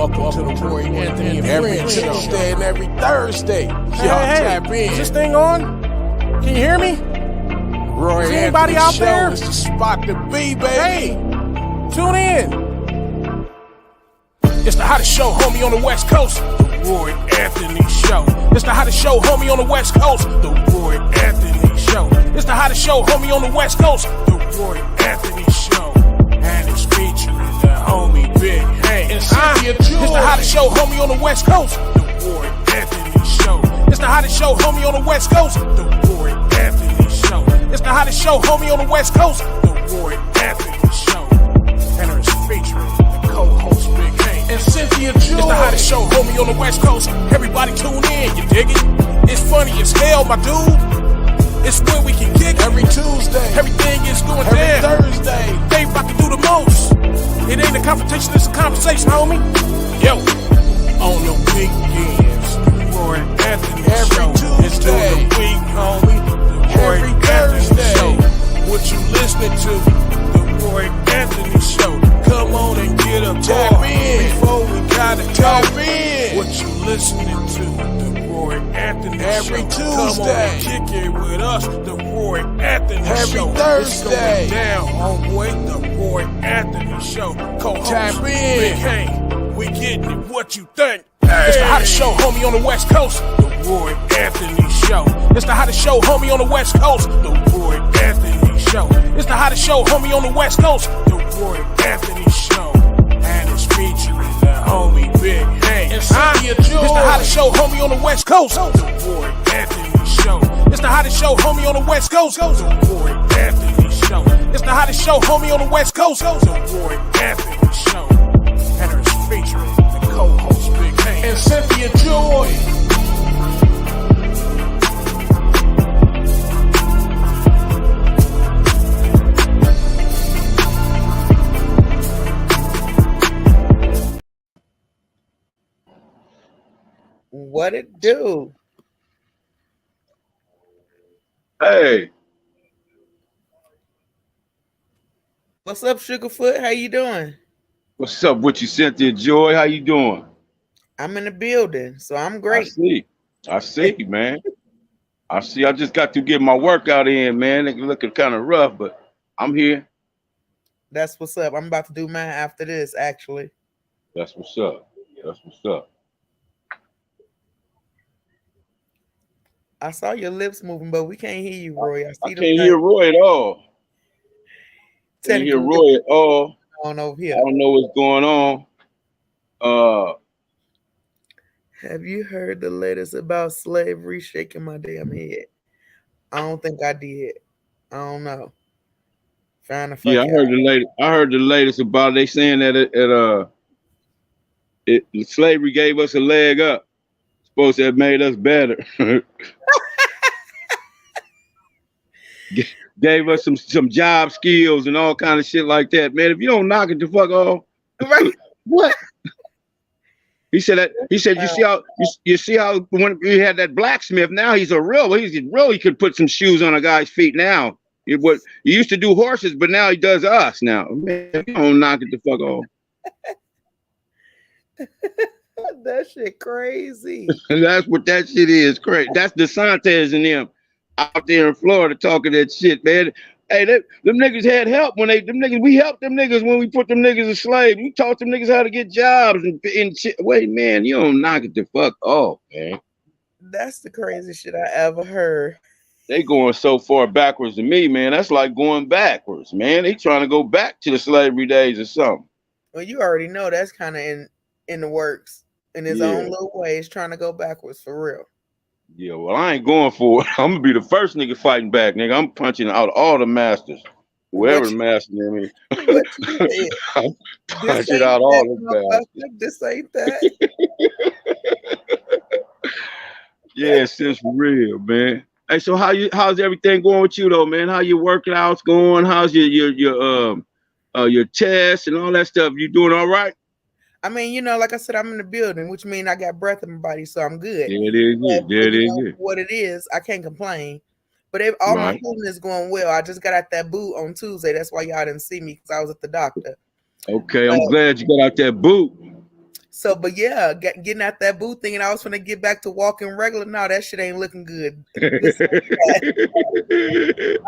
Welcome to the Roy Anthony and every Tuesday and every Thursday. Y'all tap in. Is this thing on? Can you hear me? Roy Is Anthony anybody out Show there? is the spot to be, baby. Hey, tune in. It's the hottest show, homie, on the West Coast. The Roy Anthony Show. It's the hottest show, homie, on the West Coast. The Roy Anthony Show. It's the hottest show, homie, on the West Coast. The Roy Anthony Show. And it's featuring the homie Big Hank and Cynthia. It's the hottest show, homie, on the West Coast. The Roy Anthony Show. It's the hottest show, homie, on the West Coast. The Roy Anthony Show. It's the hottest show, homie, on the West Coast. The Roy Anthony Show. And it's featuring the co-host Big Hank and Cynthia. It's the hottest show, homie, on the West Coast. Everybody tune in, you dig it? It's funny as hell, my dude. It's where we can kick every Tuesday. Everything is going every down. Thursday. They about to do the most. It ain't a confrontation, it's a conversation, homie. Yo, on the weekends, the Roy Anthony every Show. Tuesday. It's during the week, homie. The Roy every Anthony Thursday. Show. What you listening to? The Roy Anthony Show. Come on and get up, tap in before we gotta tap go. in. What you listening to? The Roy Anthony every Show. Tuesday. Come on and kick it with us. The Roy Anthony every Show. Thursday. It's going down, homeboy. The Roy Anthony Show. Co-host Tap in. Big Hank. We getting it. What you think? Hey. It's the hottest show, homie, on the West Coast. The Roy Anthony Show. It's the hottest show, homie, on the West Coast. The Roy Anthony Show. It's the hottest show, homie, on the West Coast. The Roy Anthony Show. And it's featuring the homie Big Hank and Cynthia. It's the hottest show, homie, on the West Coast. The Roy Anthony Show. It's the hottest show, homie, on the West Coast. The Roy Anthony Show. It's the hottest show, homie, on the West Coast. The Roy Anthony Show. And it's featuring the co-host Big Hank and Cynthia Joy. What it do? Hey. What's up, Sugarfoot? How you doing? What's up with you, Cynthia Joy? How you doing? I'm in the building, so I'm great. I see, man. I see. I just got to get my workout in, man. It's looking kind of rough, but I'm here. That's what's up. I'm about to do mine after this, actually. That's what's up. That's what's up. I saw your lips moving, but we can't hear you, Roy. I can't hear Roy at all. Can't hear Roy at all. On over here. I don't know what's going on. Have you heard the latest about slavery? Shaking my damn head. I don't think I did. I don't know. Trying to I heard the latest about it. They saying that slavery gave us a leg up. Supposed to have made us better. Gave us some job skills and all kind of shit like that. Man, if you don't knock it the fuck off, right? What? He said you see how when we had that blacksmith, now he really could put some shoes on a guy's feet now. He used to do horses, but now he does us now. Man, if you don't knock it the fuck off. That shit crazy. That's what that shit is. Crazy. That's DeSantis and them out there in Florida talking that shit, man. Hey, them niggas had help when we helped them niggas when we put them niggas as slaves. We taught them niggas how to get jobs and shit. Wait, man, you don't knock it the fuck off, man. That's the craziest shit I ever heard. They going so far backwards to me, man. That's like going backwards, man. They trying to go back to the slavery days or something. Well, you already know that's kind of in the works. In his own little way, he's trying to go backwards for real. Yeah, well, I ain't going for it. I'm gonna be the first nigga fighting back, nigga. I'm punching out all the masters, whoever the master name is. I'm punching out all the masters. This ain't that. Yeah, it's just real, man. Hey, so how's everything going with you though, man? How your working out's going? How's your tests and all that stuff? You doing all right? I mean, like I said, I'm in the building, which means I got breath in my body, so I'm good. Yeah, it is good. Yeah, it is good. What it is, I can't complain. But all my healing is going well. I just got out that boot on Tuesday. That's why y'all didn't see me, because I was at the doctor. Okay, I'm glad you got out that boot. So, but yeah, getting out that boot thing, and I was gonna get back to walking regular. No, that shit ain't looking good.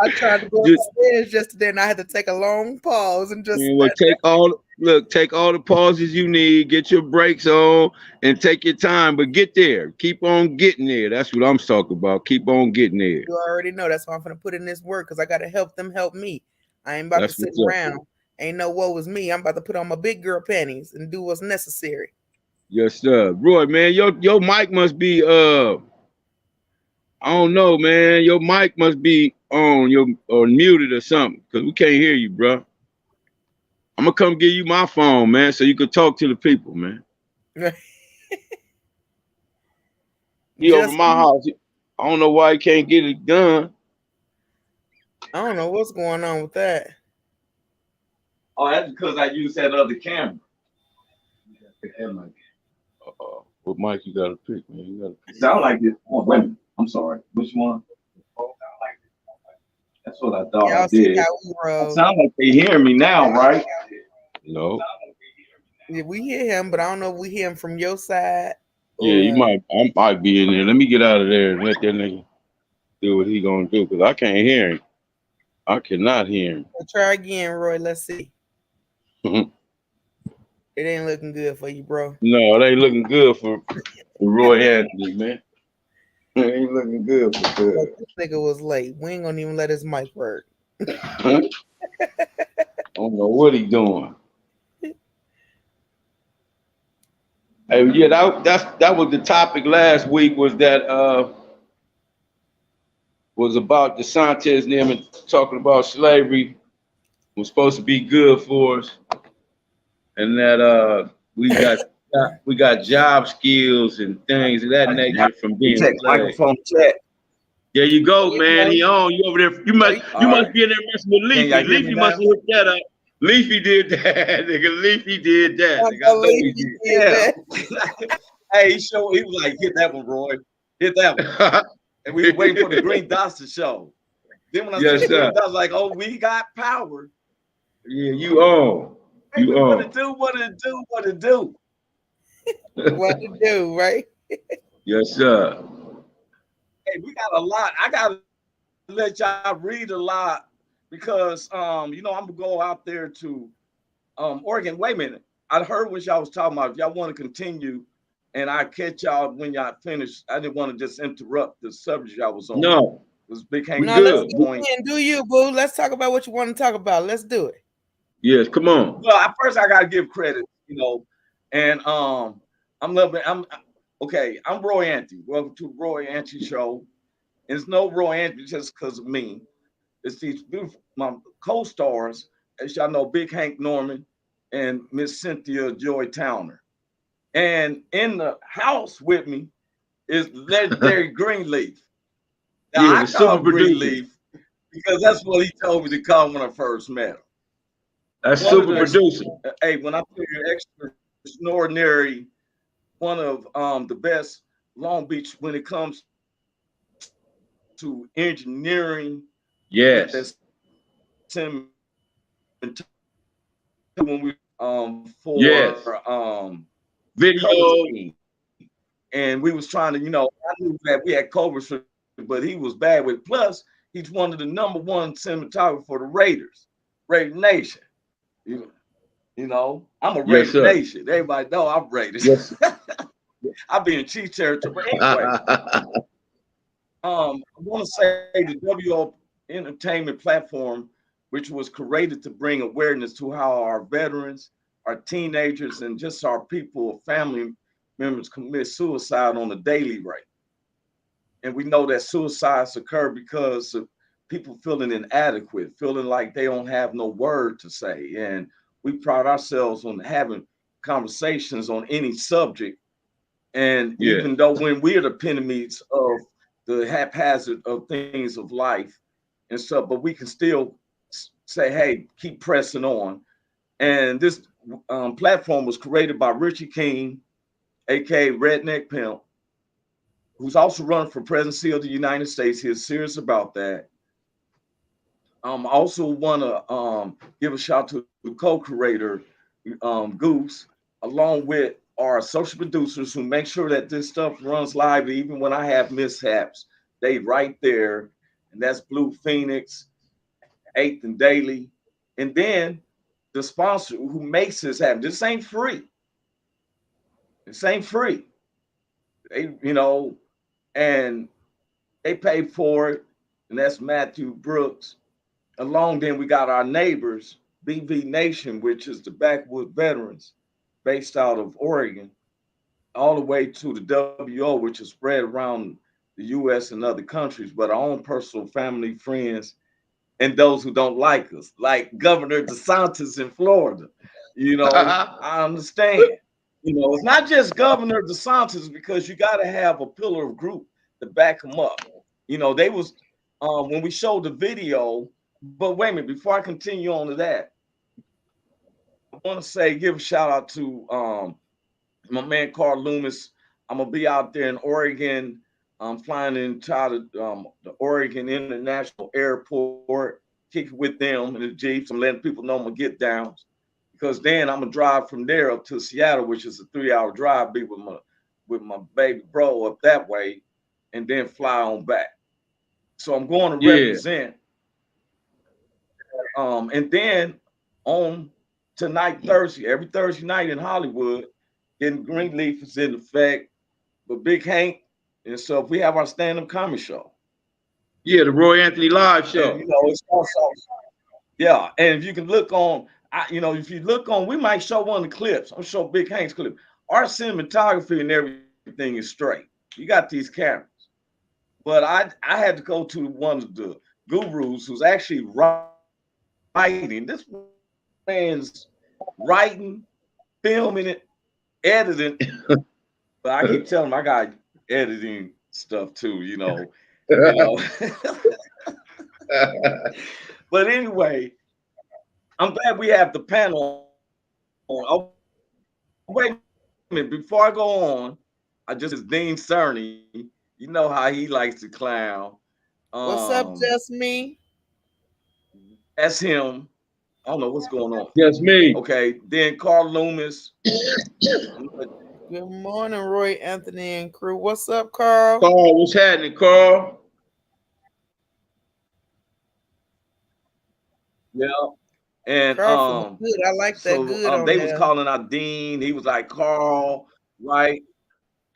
I tried to go upstairs yesterday, and I had to take a long pause and just. Well, take all the pauses you need, get your brakes on, and take your time. But get there. Keep on getting there. That's what I'm talking about. Keep on getting there. You already know. That's why I'm gonna put in this work because I gotta help them help me. I ain't about to sit around. Ain't no woe was me. I'm about to put on my big girl panties and do what's necessary. Yes, sir. Roy, man, your mic must be I don't know, man. Your mic must be on or muted or something, because we can't hear you, bro. I'm gonna come give you my phone, man, so you could talk to the people, man. He over my house. I don't know why he can't get it done. I don't know what's going on with that. Oh, that's because I used that other camera. What mic you gotta pick, man? You gotta pick. It sound like this. Oh, wait a minute. I'm sorry. Which one? That's what I thought I did. It sound like they hear me now, right? No. Yeah, we hear him, but I don't know if we hear him from your side. Yeah, I might be in there. Let me get out of there and let that nigga do what he gonna do, because I can't hear him. I cannot hear him. Well, try again, Roy. Let's see. It ain't looking good for you, bro. No, it ain't looking good for Roy Anthony, man. It ain't looking good for good. This nigga was late. We ain't gonna even let his mic work. I don't know what he doing. Hey, yeah, that was the topic last week. Was that was about DeSantis and them and talking about slavery was supposed to be good for us, and that we got job skills and things of that nature from being microphone check. There you go, man. He on you over there. You must be in there messing with Leafy. Leafy must have hooked that up. Leafy did that, nigga. Leafy did that. Nigga. I know he did. Yeah. Hey, he was like, hit that one, Roy. Hit that one. And we were waiting for the green dots to show. Then when I said green dots, I was like, oh, we got power. Yeah, you on. Hey, what it do? What it do? What it do? What to do, right? Yes, sir. Hey, we got a lot. I gotta let y'all read a lot because I'm gonna go out there to Oregon. Wait a minute. I heard what y'all was talking about. If y'all want to continue, and I catch y'all when y'all finish. I didn't want to just interrupt the subject y'all was on. No. It was big hang. No, let's do you, boo. Let's talk about what you want to talk about. Let's do it. Yes, come on. Well, first I gotta give credit, and I'm Roy Anthony. Welcome to Roy Anthony Show. It's no Roy Anthony just because of me. It's these beautiful my co-stars, as y'all know, Big Hank Norman and Miss Cynthia Joy Towner. And in the house with me is legendary Greenleaf. Now, I call him Greenleaf because that's what he told me to call when I first met him. That's super producer. Hey, when I tell you extraordinary, one of the best Long Beach when it comes to engineering. Yes. When we for video, and we was trying to, I knew that we had Cobras, but he was bad with. Plus, he's one of the #1 cinematographers for the Raiders, Raider Nation. I'm a Raider Nation. Everybody know I'm Raiders. Yes. I'll be in Chief territory. Anyway, I want to say the WO Entertainment platform, which was created to bring awareness to how our veterans, our teenagers, and just our people, family members commit suicide on a daily rate. And we know that suicides occur because of people feeling inadequate, feeling like they don't have no word to say. And we pride ourselves on having conversations on any subject. And even though when we're the epitomes of the haphazard of things of life and stuff, but we can still say, hey, keep pressing on. And this platform was created by Richie King, aka Redneck Pimp, who's also running for presidency of the United States. He's serious about that. I also want to give a shout out to the co-creator, Goose, along with are social producers who make sure that this stuff runs live. Even when I have mishaps, they right there. And that's Blue Phoenix, 8th and Daily. And then the sponsor who makes this happen. This ain't free. This ain't free. They, and they pay for it. And that's Matthew Brooks. Along then we got our neighbors, BV Nation, which is the Backwood Veterans based out of Oregon, all the way to the WO, which is spread around the US and other countries, but our own personal family, friends, and those who don't like us, like Governor DeSantis in Florida. I understand. It's not just Governor DeSantis, because you got to have a pillar of group to back him up. They was when we showed the video. But wait a minute, before I continue on to that, I want to give a shout out to my man Carl Loomis. I'm gonna be out there in Oregon. I'm flying into the Oregon International Airport, kicking with them in the Jeeps. I'm letting people know I'm gonna get down, because then I'm gonna drive from there up to Seattle, which is a 3-hour drive, be with my baby bro up that way, and then fly on back. So I'm going to represent. And then on tonight, Thursday, every Thursday night in Hollywood, getting Greenleaf is in effect, but Big Hank, and so if we have our stand-up comedy show. Yeah, the Roy Anthony Live show. And, it's also, yeah, and if you can look on, if you look on, we might show one of the clips. I'm show Big Hank's clip. Our cinematography and everything is straight. You got these cameras, but I had to go to one of the gurus who's actually writing. This man's writing, filming it, editing. But I keep telling him I got editing stuff too, But anyway, I'm glad we have the panel on. Oh, wait a minute, before I go on, Dean Cerny. You know how he likes to clown. What's up, just me? That's him. I don't know what's going on. Yes, me. Okay, then Carl Loomis. Good morning, Roy Anthony and crew. What's up, Carl? Carl, what's happening, Carl? Yeah. And Carl good. I like that good. They was calling out Dean. He was like Carl, right?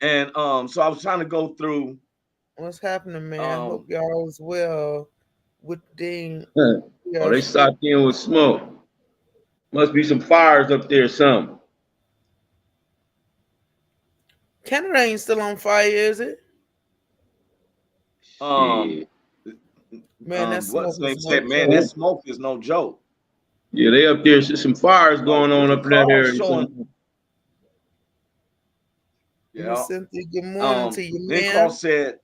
And so I was trying to go through. What's happening, man? Hope y'all is well with Dean. Oh, they stopped in with smoke. Must be some fires up there or something. Canada ain't still on fire, is it? Man, that smoke is no joke. Yeah, they up there. Some fires going on up in that area. Yeah. Cynthia, good morning to you, man. Carl said,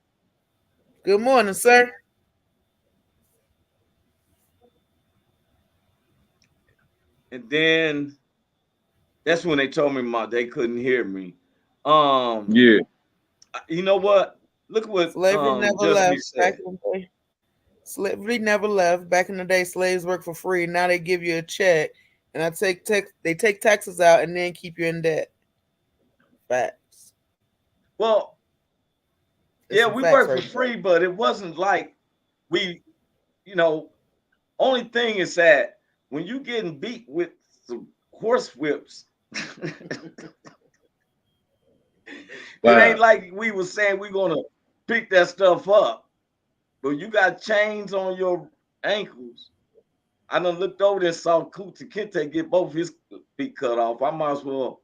"Good morning, sir." And then that's when they told me they couldn't hear me. Yeah. You know what? Look at what slavery never left. Slavery never left. Back in the day, slaves worked for free. Now they give you a check, and they take taxes out and then keep you in debt. Facts. Well, we worked for free, but it wasn't like we, only thing is that when you getting beat with some horse whips, It ain't like we was saying we're gonna pick that stuff up, but you got chains on your ankles. I done looked over there and saw Kente get both his feet cut off. I might as well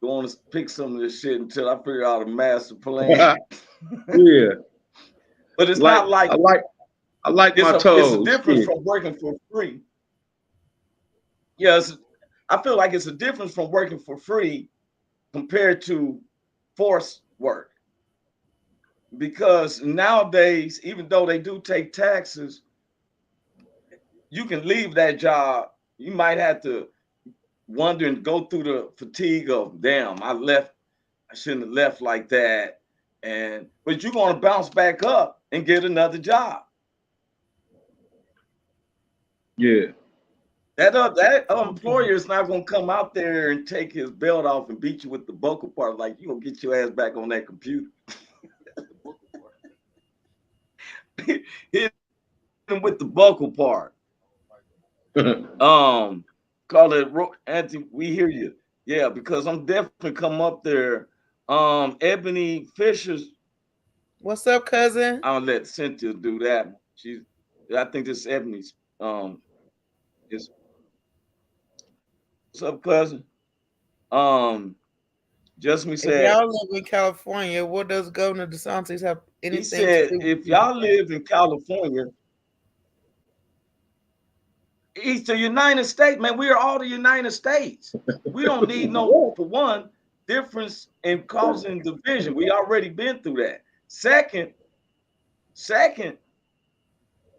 go on and pick some of this shit until I figure out a master plan. Yeah. But it's not like I like my toes. It's a difference from working for free. Yes, I feel like it's a difference from working for free compared to forced work. Because nowadays, even though they do take taxes, you can leave that job. You might have to wonder and go through the fatigue of, damn, I shouldn't have left like that. But you're going to bounce back up and get another job. Yeah. That employer is not gonna come out there and take his belt off and beat you with the buckle part. Like, you gonna get your ass back on that computer. Hit him with the buckle part. Call it Anthony. We hear you. Yeah, because I'm definitely come up there. Ebony Fisher's. What's up, cousin? I'll let Cynthia do that. I think this is Ebony's. Is what's up, cousin? Just If said. y'all live in California, what does Governor DeSantis have anything He said, to do if y'all live in California, it's the United States, man. We are all the United States. We don't need no, for one, difference in causing division. We already been through that. Second,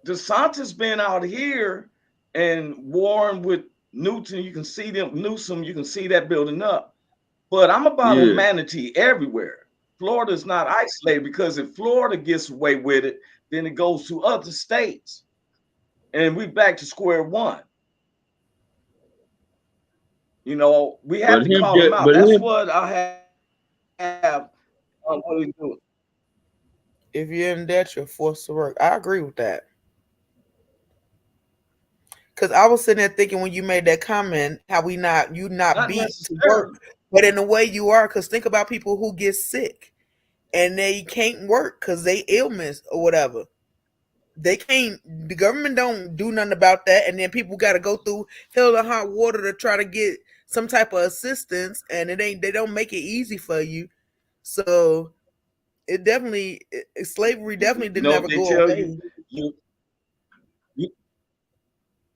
DeSantis been out here and warring with Newsom. You can see that building up. But I'm about humanity everywhere. Florida's not isolated, because if Florida gets away with it, then it goes to other states. And we back to square one. You know, we have to call them out. That's what I have. What are we doing? If you're in debt, you're forced to work. I agree with that. Because I was sitting there thinking, when you made that comment, how you not beat to work, but in a way you are. Because think about people who get sick and they can't work because they illness or whatever. They can't. The government don't do nothing about that, and then people got to go through hell and hot water to try to get some type of assistance, and they don't make it easy for you. So it definitely, slavery definitely did never go away.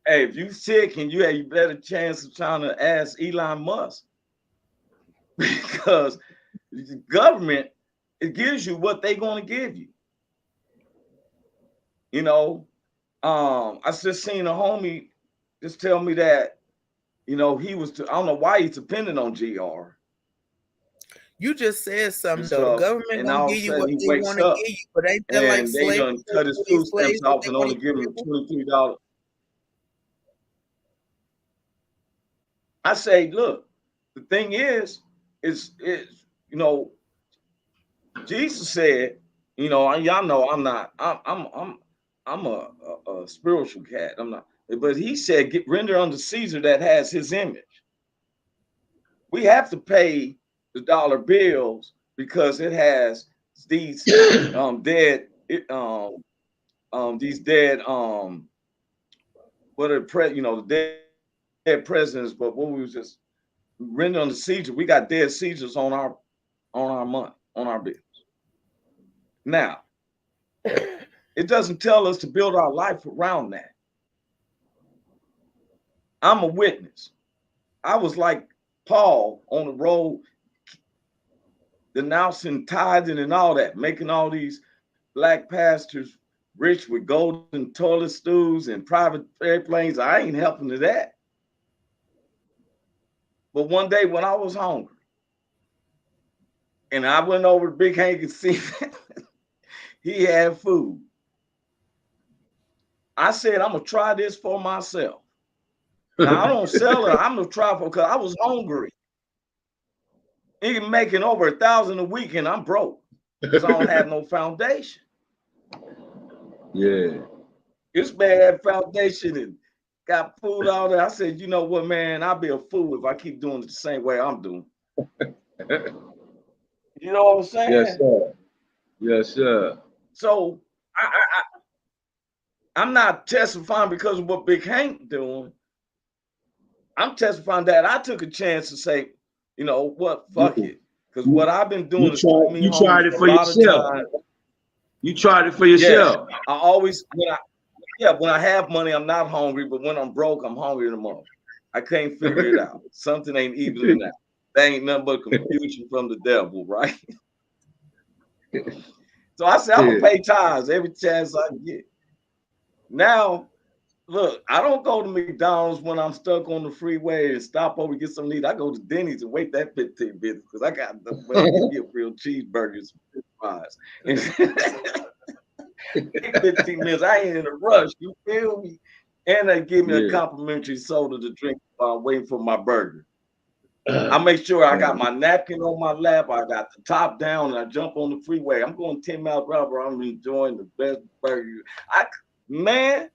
Hey, if you sick and you have a better chance of trying to ask Elon Musk, because the government, it gives you what they're going to give you. You know, I just seen a homie just tell me that, you know, I don't know why he's dependent on GR. You just said something though. The government gonna give you what they want to give you, but ain't that like they done cut his food stamps off and only give him $23. I say, look, the thing is you know, Jesus said, you know, y'all know I'm a spiritual cat. I'm not, but he said, render unto Caesar that has his image. We have to pay the dollar bills because it has these dead what are the dead presidents, but what we was just render unto Caesar. We got dead Caesars on our money, on our bills. Now, it doesn't tell us to build our life around that. I'm a witness. I was like Paul on the road, denouncing tithing and all that, making all these black pastors rich with golden toilet stools and private airplanes. I ain't helping to that. But one day when I was hungry and I went over to Big Hank and see he had food, I said, I'm going to try this for myself. Now, I don't sell it. I'm going to try for, because I was hungry. He making over $1,000 a week and I'm broke because I don't have no foundation. Yeah. This man had foundation and got food out there. I said, you know what, man, I'll be a fool if I keep doing it the same way I'm doing. You know what I'm saying? Yes, sir. Yes, sir. So I'm not testifying because of what Big Hank doing. I'm testifying that I took a chance to say, you know what, fuck it. Because what I've been doing is you tried it for yourself. You tried it for yourself. Yeah, I always, when I have money, I'm not hungry, but when I'm broke, I'm hungry in the morning. I can't figure it out. Something ain't even that. That ain't nothing but confusion from the devil, right? So I said, I'm gonna pay tithes every chance I get. Now, look, I don't go to McDonald's when I'm stuck on the freeway and stop over and get something to eat. I go to Denny's and wait that 15 minutes because I got the money to get real cheeseburgers and fries. 15 minutes, I ain't in a rush. You feel me? And they give me a complimentary soda to drink while I'm waiting for my burger. I make sure I got my napkin on my lap. I got the top down, and I jump on the freeway. I'm going 10 miles per hour. I'm enjoying the best burger. Man.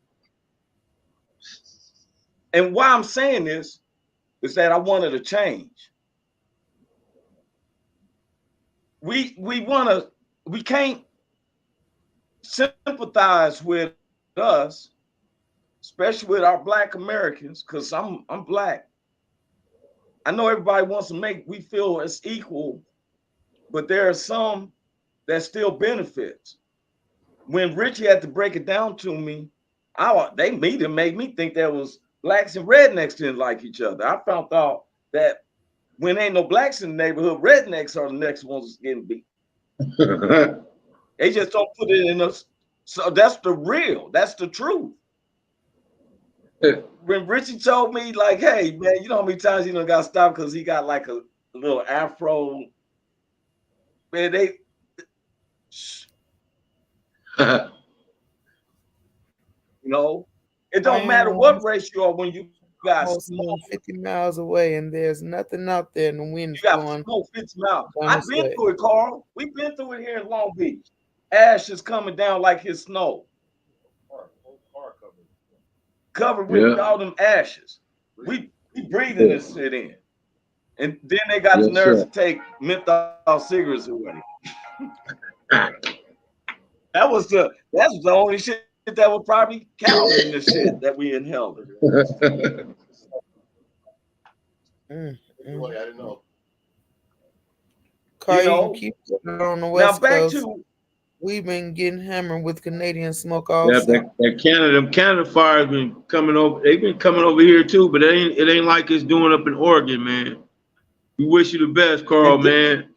And why I'm saying this is that I wanted to change. We can't sympathize with us, especially with our Black Americans, because I'm Black. I know everybody wants to make we feel as equal, but there are some that still benefits. When Richie had to break it down to me, they made me think there was Blacks and rednecks didn't like each other. I found out that when ain't no Blacks in the neighborhood, rednecks are the next ones getting beat. They just don't put it in us. So that's the truth. When Richie told me, like, hey, man, you know how many times he done got stopped because he got like a little afro. Man, you know, it don't matter what race you are when you got 50 miles away and there's nothing out there and the wind's going. Smoke 50 miles. I've been through it, Carl. We've been through it here in Long Beach. Ash is coming down like it's snow. Covered with all them ashes. We breathing this shit in. And then they got the nerve to take menthol cigarettes away. That's the only shit that would probably count in the shit that we inhaled. I didn't know. Carl, you keep on the West Coast. We've been getting hammered with Canadian smoke also. Yeah, that Canada fire has been coming over. They've been coming over here too, but it ain't like it's doing up in Oregon, man. We wish you the best, Carl, man.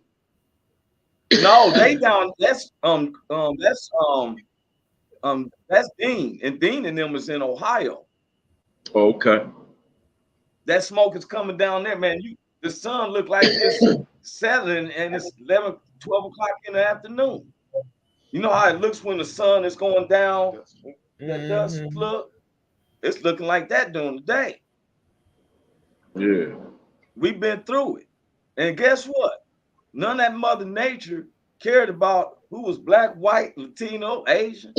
No, they down. That's Dean, and Dean and them is in Ohio. Okay. That smoke is coming down there, man. The sun look like it's setting, and it's 11, 12 o'clock in the afternoon. You know how it looks when the sun is going down? That dust look. It's looking like that during the day. Yeah. We've been through it. And guess what? None of that Mother Nature cared about who was Black, white, Latino, Asian.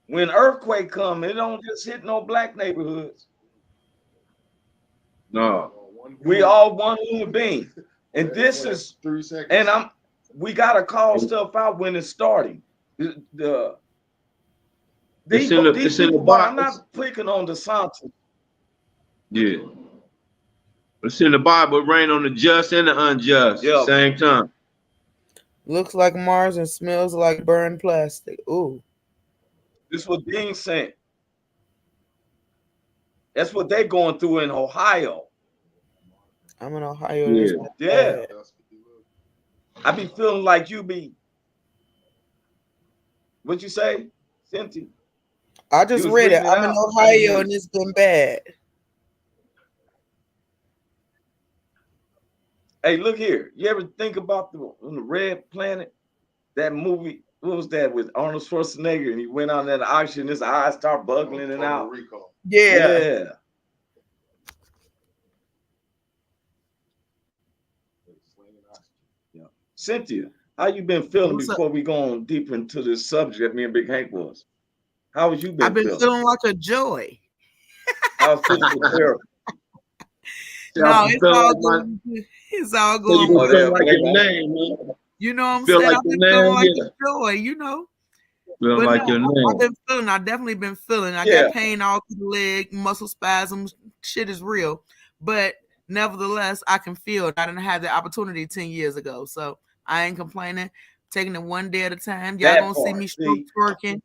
When earthquake come, it don't just hit no Black neighborhoods. No. We all one human being. And this is 3 seconds. And we gotta call stuff out when it's starting. These people, I'm not picking on DeSantis. Yeah. It's in the Bible, it rain on the just and the unjust at the same time. Looks like Mars and smells like burned plastic. Ooh. This is what Dean's saying. That's what they're going through in Ohio. I'm in Ohio. Yeah. I be feeling like you be. What you say, Cynthia? I just read it. I'm in Ohio and it's been bad. Hey, look here. You ever think about the Red Planet? That movie, what was that with Arnold Schwarzenegger? And he went on that auction, his eyes start buggling and out. Yeah. Cynthia, how you been feeling before we go on deeper into this subject that me and Big Hank was? How have you been? I've been feeling like a joy. How's physical therapy? No, it's all good. It's all good. You know what I'm saying? I've been feeling like a joy, you know. I've definitely been feeling. I got pain all through the leg, muscle spasms. Shit is real. But nevertheless, I can feel it. I didn't have the opportunity 10 years ago. So I ain't complaining. Taking it one day at a time. Y'all gonna see me stroke twerking.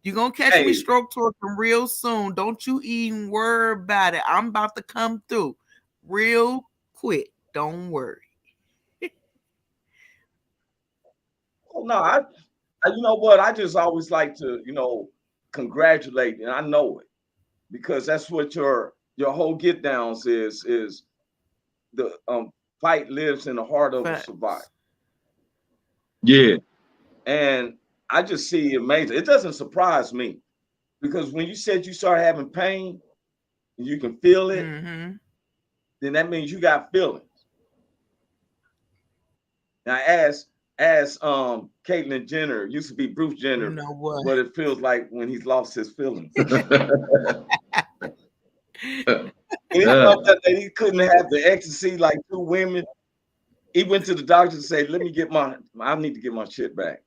You're gonna catch me stroke twerking real soon. Don't you even worry about it. I'm about to come through real quick. Don't worry. Oh, no, you know what? I just always like to, congratulate, and I know it because that's what your whole get downs is the fight lives in the heart of a survivor. Yeah. And I just see amazing. It doesn't surprise me because when you said you start having pain and you can feel it, then that means you got feelings. Now ask Caitlyn Jenner, used to be Bruce Jenner, what it feels like when he's lost his feelings. He felt that he couldn't have the ecstasy like two women. He went to the doctor and said, I need to get my shit back.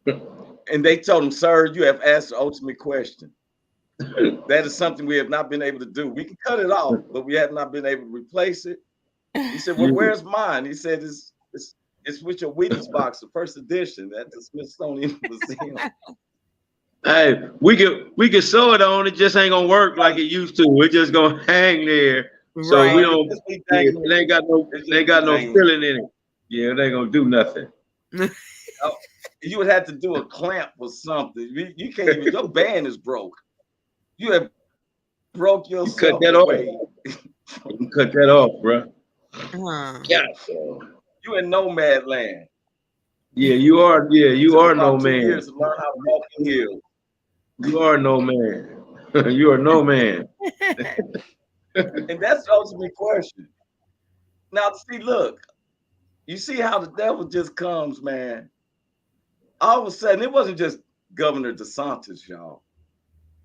And they told him, sir, you have asked the ultimate question. That is something we have not been able to do. We can cut it off, but we have not been able to replace it. He said, well, where's mine? He said, it's with your Wheaties box, the first edition at the Smithsonian Museum. Hey, we could sew it on. It just ain't gonna work like it used to. We're just gonna hang there, so we don't. It ain't got no feeling in it. Yeah, it ain't gonna do nothing. You would have to do a clamp or something. You can't even. Your band is broke. You have broke yourself. You cut that off. You cut that off, bro. Yeah. You in nomad land. Yeah, you are. Yeah, you are no man. 2 years to learn how to walk in hills. You are no man. You are no man. And that's the ultimate question. Now, see, look, you see how the devil just comes, man. All of a sudden, it wasn't just Governor DeSantis, y'all.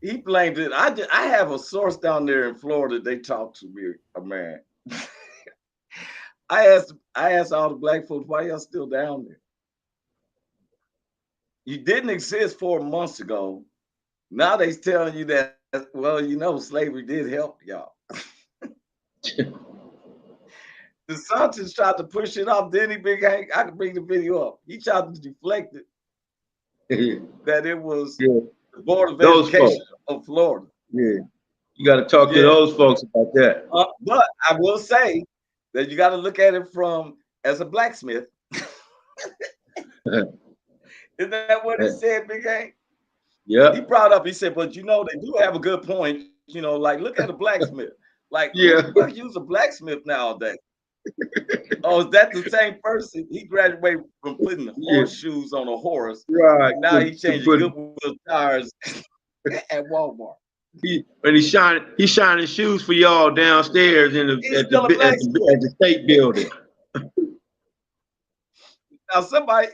He blamed it. I have a source down there in Florida. They talked to me, man. I asked all the black folks, why y'all still down there? You didn't exist 4 months ago. Now they're telling you that, well, you know, slavery did help y'all. DeSantis tried to push it off. Then I can bring the video up. He tried to deflect it. That it was the Board of Education of Florida. Yeah. You got to talk to those folks about that. But I will say that you got to look at it as a blacksmith. Isn't that what he said, Big A? Yeah. He brought up, he said, but you know, they do have a good point. You know, like, look at a blacksmith. Like, who use a blacksmith nowadays? Oh, is that the same person? He graduated from putting horseshoes on a horse. Right. Now he's changing Goodwill tires at Walmart. He's shining shoes for y'all downstairs at the state building. Now somebody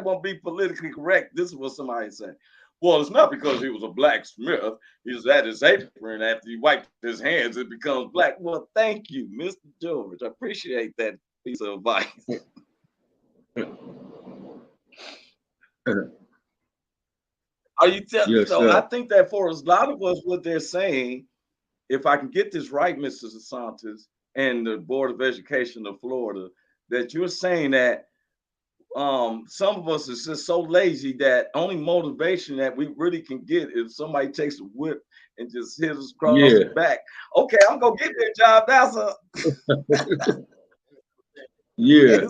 won't be politically correct. This is what somebody said. Well, it's not because he was a blacksmith. He was at his apron after he wiped his hands, it becomes black. Well, thank you, Mr. George. I appreciate that piece of advice. Are you telling? Yes, so I think that for a lot of us, what they're saying, if I can get this right, Mr. DeSantis and the Board of Education of Florida, that you're saying that some of us is just so lazy that only motivation that we really can get if somebody takes a whip and just hit us across the back. Okay, I'm gonna get their job now, sir. Yeah,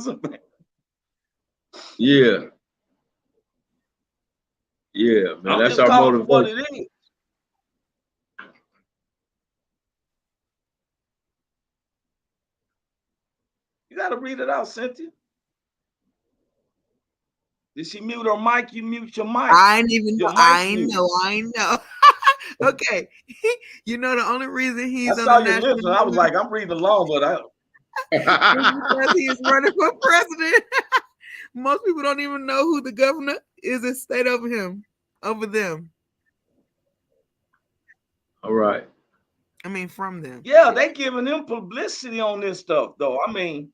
man. That's our motivation. What it is. You gotta read it out, Cynthia. Did she mute her mic? You mute your mic. I ain't even know. I know. Okay. You know the only reason he's on the national news, I was like, I'm reading along, but because he's running for president. Most people don't even know who the governor is in state over them. All right. I mean, from them. Yeah, they giving them publicity on this stuff, though. I mean,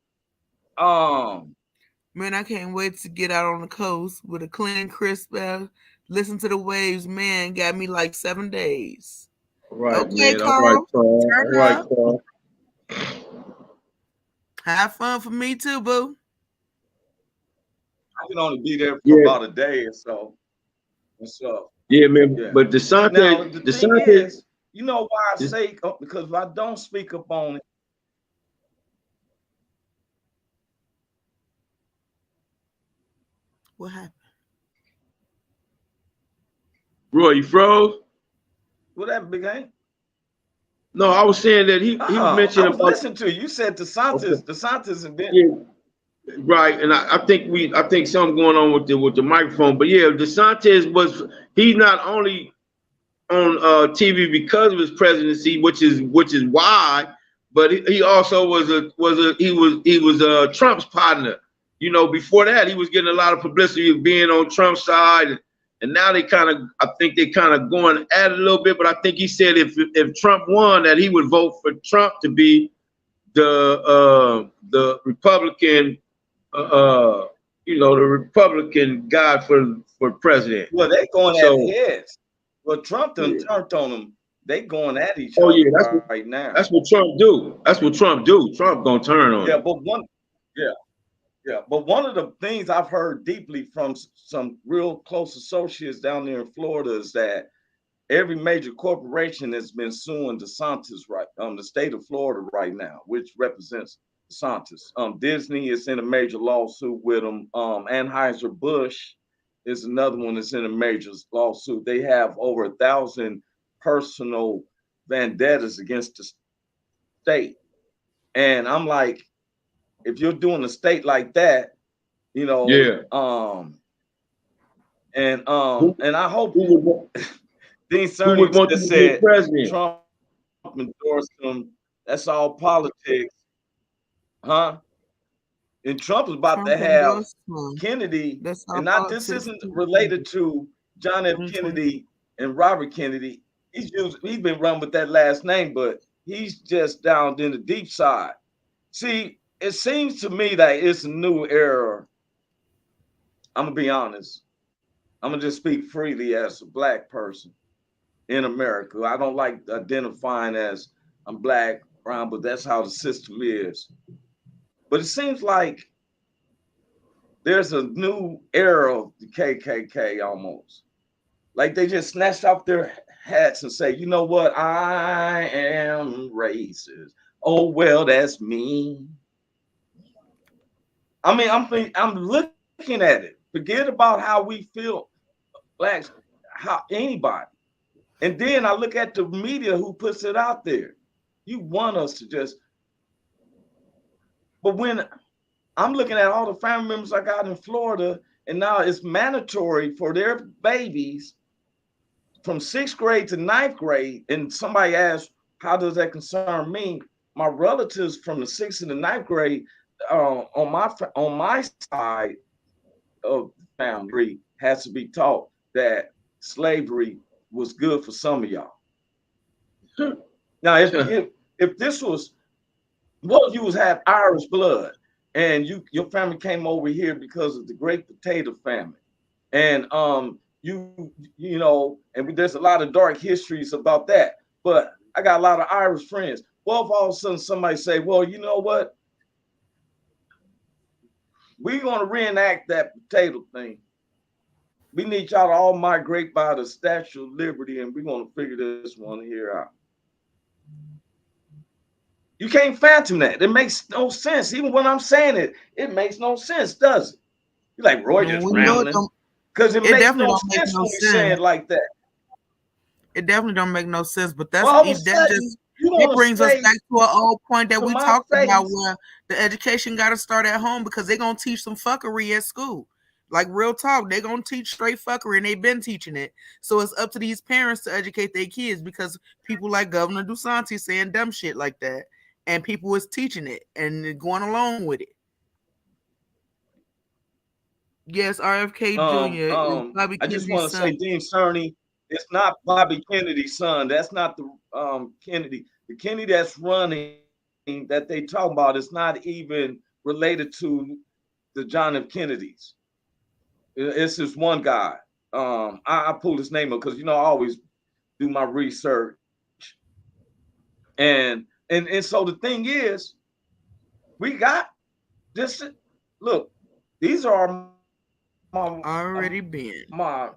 man, I can't wait to get out on the coast with a clean, crisp, listen to the waves. Man, got me like 7 days. All right, okay, man. Carl. All right, Carl. Have fun for me too, boo. I can only be there for about a day or so. What's up? Yeah, man. Yeah. But DeSantis, you know why I say, because if I don't speak up on it, what happened? Roy, you froze? What happened, Big A? No, I was saying that he was mentioning. I was listening to you. You said DeSantis, DeSantis, and then Right, and I think something going on with the microphone. But yeah, DeSantis he's not only on TV because of his presidency, which is why, but he also he was Trump's partner. You know, before that he was getting a lot of publicity of being on Trump's side, and now I think they kind of going at it a little bit. But I think he said if Trump won, that he would vote for Trump to be the Republican the Republican guy for president. Well, they going at heads. Well, Trump done turned on them. They going at each other right now. That's what Trump do. That's what Trump do. Trump gonna turn on. Yeah, but one of the things I've heard deeply from some real close associates down there in Florida is that every major corporation has been suing DeSantis the state of Florida right now, which represents DeSantis. Disney is in a major lawsuit with him. Anheuser-Busch is another one that's in a major lawsuit. They have over 1,000 personal vendettas against the state. And I'm like, if you're doing a state like that, and I hope Dean Cerny just said Trump endorsed him. That's all politics. Huh? And Trump is about to have Kennedy, and not this isn't related to John F. Kennedy and Robert Kennedy. He's been run with that last name, but he's just down in the deep side. See, it seems to me that it's a new era. I'm gonna be honest. I'm gonna just speak freely as a Black person in America. I don't like identifying as I'm Black, brown, but that's how the system is. But it seems like there's a new era of the KKK almost. Like they just snatched off their hats and say, you know what? I am racist. Oh, well, that's me. I mean, I'm looking at it. Forget about how we feel, Blacks, how anybody. And then I look at the media who puts it out there. You want us to just, but when I'm looking at all the family members I got in Florida, and now it's mandatory for their babies from 6th grade to 9th grade. And somebody asked, how does that concern me? My relatives from the 6th and the 9th grade on my side of the family has to be taught that slavery was good for some of y'all. Now, if this was, what if you was Irish blood and your family came over here because of the Great Potato Famine, and and there's a lot of dark histories about that, but I got a lot of Irish friends. Well, if all of a sudden somebody say, well, you know what? We're going to reenact that potato thing. We need y'all to all migrate by the Statue of Liberty, and we're going to figure this one here out. You can't phantom that. It makes no sense. Even when I'm saying it, it makes no sense, does it? You're like, Roy just rambling. Because it makes no sense when you say it like that. It definitely don't make no sense, but it brings us back to an old point that we talked about where the education got to start at home, because they're going to teach some fuckery at school. Like, real talk, they're going to teach straight fuckery, and they've been teaching it. So it's up to these parents to educate their kids, because people like Governor DeSantis saying dumb shit like that, and people is teaching it and going along with it. Yes, RFK Jr. I just want to say, Dean Cerny, it's not Bobby Kennedy's son. That's not the Kennedy. The Kennedy that's running that they talk about is not even related to the John F. Kennedys. It's just one guy. I pulled his name up because I always do my research. And so the thing is, we got this. Look, these are my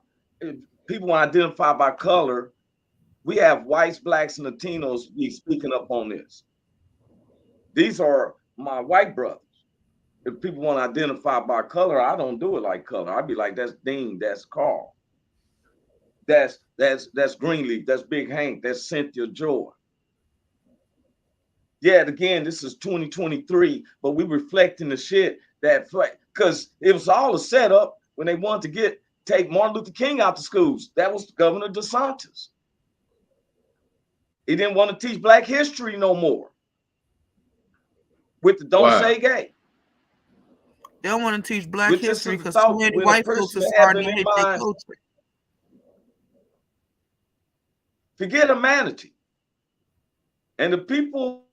people identified by color. We have whites, blacks, and Latinos be speaking up on this. These are my white brothers. If people want to identify by color, I don't do it like color. I'd be like, that's Dean, that's Carl, that's Greenleaf, that's Big Hank, that's Cynthia Joy. Yeah, again, this is 2023, but we reflecting the shit that because it was all a setup when they wanted to take Martin Luther King out the schools. That was Governor DeSantis. He didn't want to teach Black history no more with the Don't Say Gay. They don't want to teach Black history because too many white folks are starting to hate their culture. Forget humanity. And the people,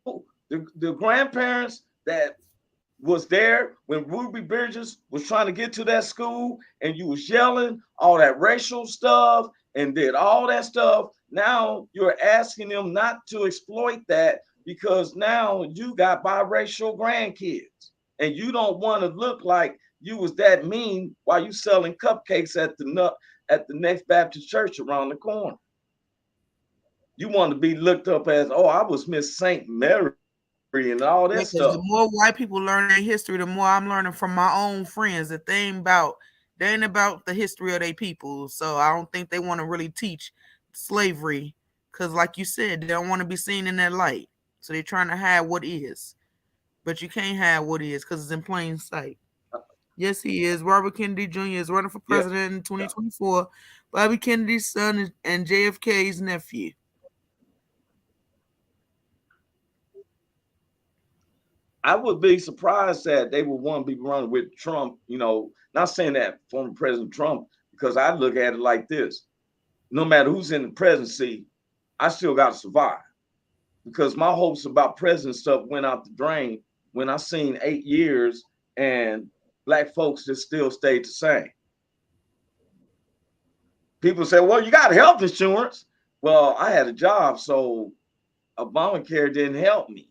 the grandparents that was there when Ruby Bridges was trying to get to that school and you was yelling all that racial stuff and did all that stuff. Now you're asking them not to exploit that because now you got biracial grandkids and you don't want to look like you was that mean while you selling cupcakes at the next Baptist church around the corner. You want to be looked up as, oh, I was Miss St. Mary and all this stuff. The more white people learn their history, the more I'm learning from my own friends that they ain't about the history of their people. So I don't think they want to really teach slavery because, like you said, they don't want to be seen in that light. So they're trying to hide what is. But you can't hide what is because it's in plain sight. Yes, he is. Robert Kennedy Jr. is running for president in 2024. Bobby Kennedy's son and JFK's nephew. I would be surprised that they would want to be running with Trump, you know, not saying that former President Trump, because I look at it like this. No matter who's in the presidency, I still got to survive. Because my hopes about president stuff went out the drain when I seen 8 years and Black folks just still stayed the same. People say, well, you got health insurance. Well, I had a job, so Obamacare didn't help me.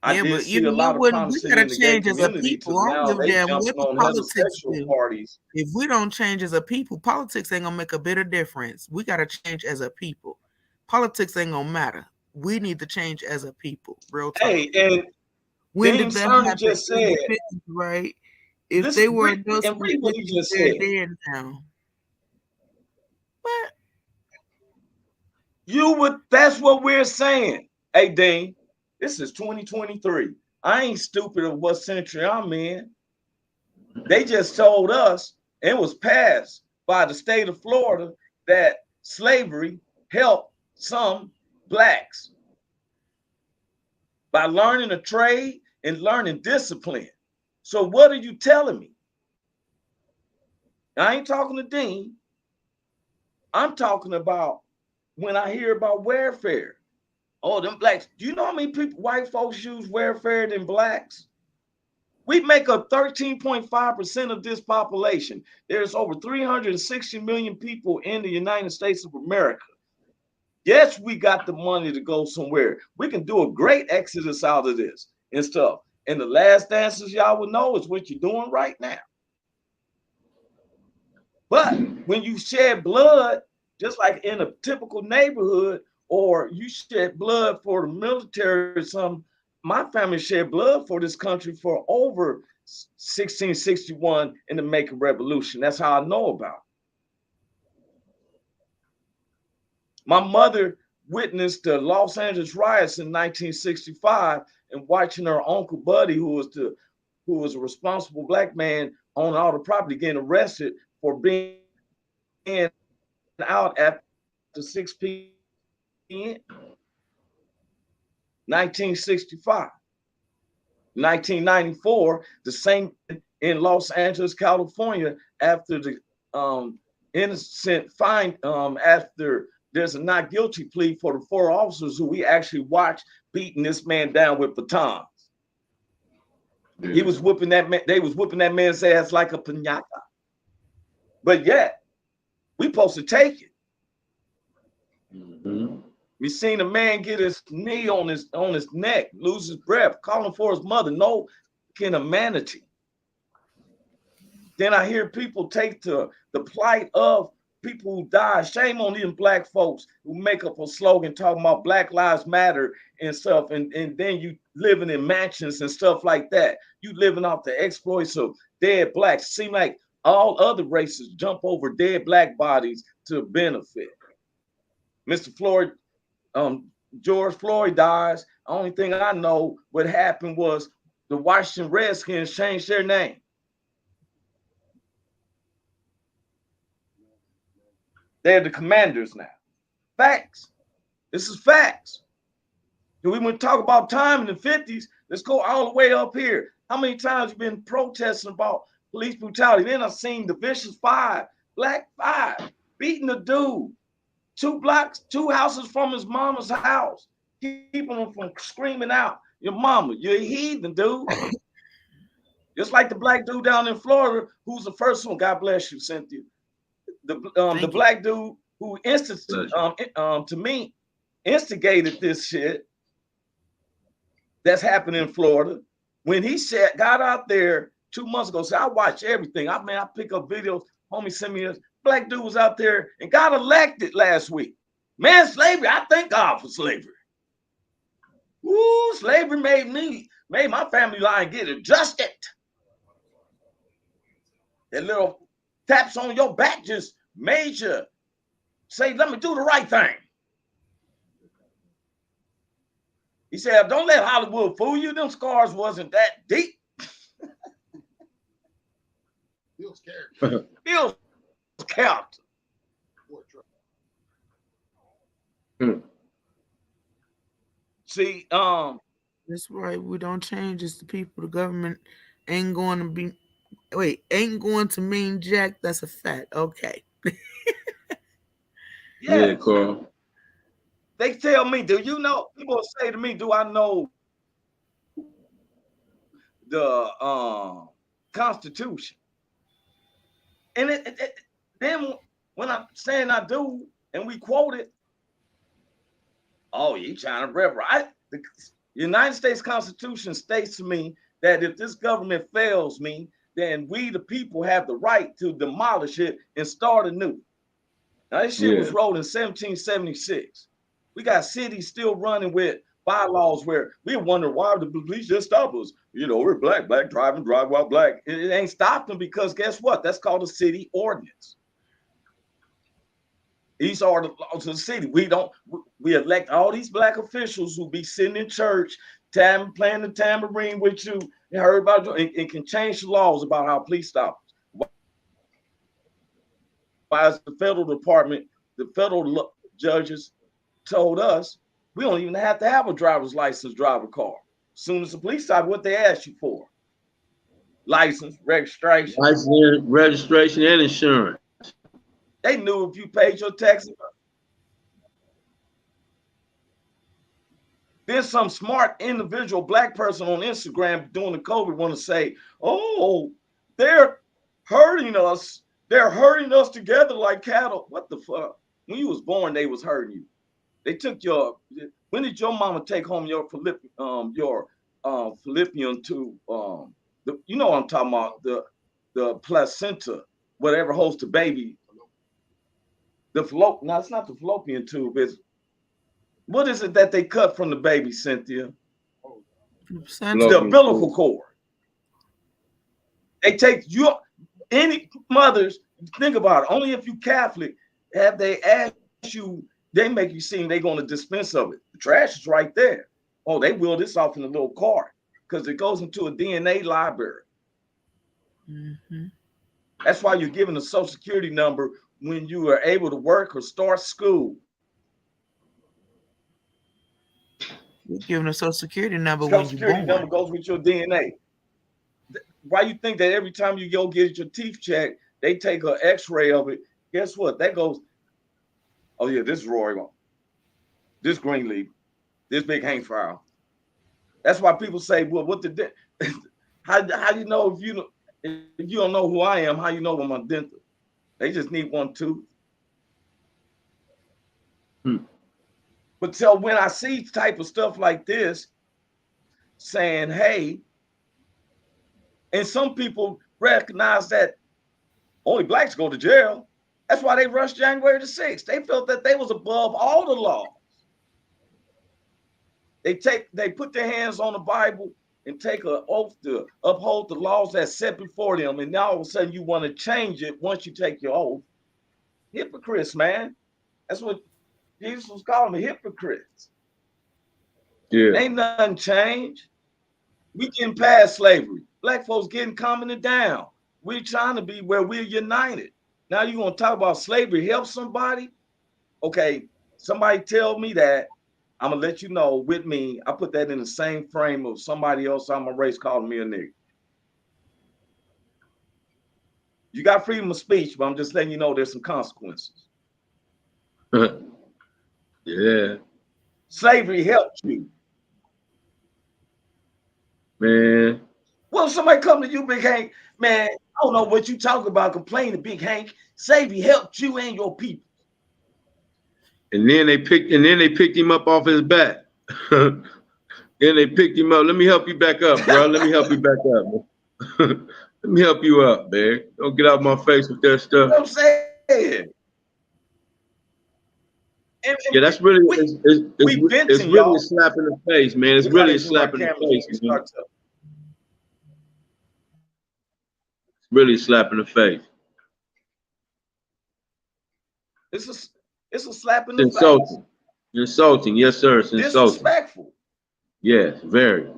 I did see a lot of promising in the gay community to now they jumping on heterosexual parties. If we don't change as a people, politics ain't gonna make a bit of difference. We gotta change as a people. Politics ain't gonna matter. We need to change as a people. Real talk. Hey, and when did that happen? Just said, right? If they were adults, what he just said. Now. What? You would. That's what we're saying. Hey, Dean. This is 2023. I ain't stupid of what century I'm in. They just told us, and it was passed by the state of Florida, that slavery helped some Blacks by learning a trade and learning discipline. So what are you telling me? I ain't talking to Dean. I'm talking about when I hear about welfare. Oh, them Blacks. Do you know how many people, white folks use welfare than Blacks? We make up 13.5% of this population. There's over 360 million people in the United States of America. Yes, we got the money to go somewhere. We can do a great exodus out of this and stuff. And the last dances y'all would know is what you're doing right now. But when you shed blood, just like in a typical neighborhood, or you shed blood for the military or something. My family shed blood for this country for over 1661 in the Jamaican Revolution. That's how I know about it. My mother witnessed the Los Angeles riots in 1965 and watching her uncle Buddy, who was a responsible Black man on all the property, getting arrested for being out after 6 p.m. 1965. 1994, the same in Los Angeles, California, after the innocent fine, after there's a not guilty plea for the 4 officers who we actually watched beating this man down with batons. Yeah. He was whooping that man, they was whooping that man's ass like a piñata. But yet, we supposed to take it. Mm-hmm. We seen a man get his knee on his neck, lose his breath, calling for his mother. No kind of humanity. Then I hear people take the plight of people who die. Shame on these Black folks who make up a slogan talking about Black Lives Matter and stuff. And then you living in mansions and stuff like that. You living off the exploits of dead Blacks. Seem like all other races jump over dead Black bodies to benefit. Mr. Floyd, George Floyd dies. Only thing I know what happened was the Washington Redskins changed their name. They're the Commanders now. Facts. This is facts. We want to talk about time in the 50s. Let's go all the way up here. How many times you been protesting about police brutality? Then I've seen the Vicious Five, Black Five, beating a dude 2 blocks, 2 houses from his mama's house, keeping him from screaming out, "Your mama, you're a heathen, dude." Just like the black dude down in Florida, who's the first one. God bless you, Cynthia. The black dude who instigated this shit that's happening in Florida. When he got out there 2 months ago, said, I watch everything. I pick up videos. Homie sent me this. Black dude was out there and got elected last week. Man, slavery, I thank God for slavery. Woo, slavery made my family line get adjusted. That little taps on your back just made you say, let me do the right thing. He said, don't let Hollywood fool you. Them scars wasn't that deep. Bill's character. Bill's character. See, that's right. We don't change. It's the people. The government ain't going to mean jack. That's a fact. Okay. Yeah, Carl. They tell me, do you know? People say to me, do I know the Constitution? And then when I'm saying I do, and we quote it, oh, you trying to reverend? The United States Constitution states to me that if this government fails me, then we, the people, have the right to demolish it and start anew. Now, this shit was wrote in 1776. We got cities still running with bylaws where we wonder why the police just stop us. You know, we're black driving, drive while black. It ain't stopped them because guess what? That's called a city ordinance. These are the laws of the city. We elect all these black officials who be sitting in church, playing the tambourine with you, and heard about you, and can change the laws about how police stop us. Why is the federal department, the federal judges told us we don't even have to have a driver's license, drive a car. As soon as the police stop, what they ask you for? License, registration. License, registration, and insurance. They knew if you paid your taxes. Then some smart individual black person on Instagram during the COVID want to say, oh, they're hurting us. They're hurting us together like cattle. What the fuck? When you was born, they was hurting you. They took when did your mama take home your fallopian tube? You know what I'm talking about, the placenta, whatever holds the baby. No, it's not the fallopian tube. What is it that they cut from the baby, Cynthia? The umbilical cord. They take any mothers, think about it, only if you Catholic, have they asked you, they make you seem they're going to dispense of it. The trash is right there. Oh, they wheel this off in a little cart because it goes into a DNA library. Mm-hmm. That's why you're given a social security number when you are able to work or start school. You're given a social security number when you're born. Social security number goes with your DNA. Why you think that every time you go get your teeth checked, they take an x-ray of it? Guess what? That goes, oh yeah, this is Roy. This Greenleaf. This big Hank File. That's why people say, well, what the how do you know if you don't know who I am, how you know I'm a dental? They just need one tooth. But so when I see type of stuff like this saying, hey, and some people recognize that only blacks go to jail. That's why they rushed January the 6th. They felt that they was above all the laws. They put their hands on the Bible and take an oath to uphold the laws that's set before them. And now all of a sudden you want to change it once you take your oath. Hypocrites, man. That's what Jesus was calling me, hypocrites. Yeah. Ain't nothing changed. We getting past slavery. Black folks getting calming it down. We're trying to be where we're united. Now you want to talk about slavery help somebody? Okay, somebody tell me that. I'm gonna let you know with me. I put that in the same frame of somebody else on my race calling me a nigga. You got freedom of speech, but I'm just letting you know there's some consequences. Yeah. Slavery helped you. Man. Well, somebody come to you, Big Hank, man, I don't know what you talk about complaining, Big Hank. Slavery helped you and your people. And then they picked him up off his back. Then they picked him up. Let me help you back up, bro. Let me help you back up. Let me help you up, man. Don't get out my face with that stuff. You know what I'm saying? Yeah, that's really it's really a slap in the face, man. It's really a slap in the face, man. It's really a slap in the face. It's a slap in the insulting. face. Insulting, yes, sir. It's insulting. Disrespectful. Yes, very.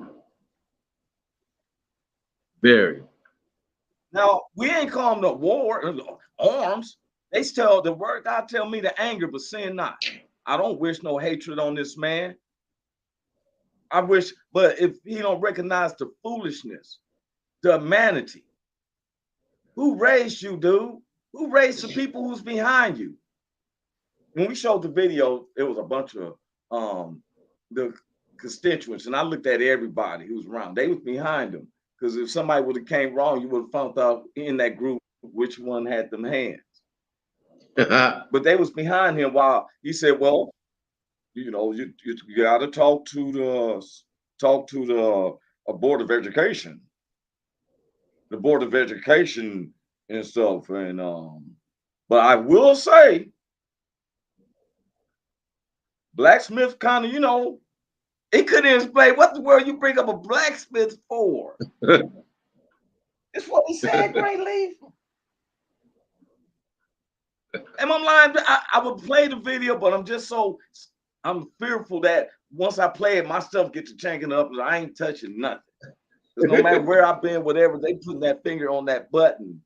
Very. Now, we ain't calling the war arms. They tell the word God tell me to anger, but sin not. I don't wish no hatred on this man. I wish, but if he don't recognize the foolishness, the humanity, who raised you, dude? Who raised the people who's behind you? When we showed the video, it was a bunch of the constituents, and I looked at everybody who was around. They was behind them. Because if somebody would have came wrong, you would have found out in that group which one had them hands. But they was behind him while he said, well, you know, you got to talk to the Board of Education. The Board of Education and stuff. And but I will say, blacksmith kind of, you know, he couldn't explain what the world you bring up a blacksmith for. It's what he said, Great Leaf. And I'm lying. I would play the video, but I'm fearful that once I play it, my stuff gets to changing up and I ain't touching nothing. Because no matter where I've been, whatever, they putting that finger on that button.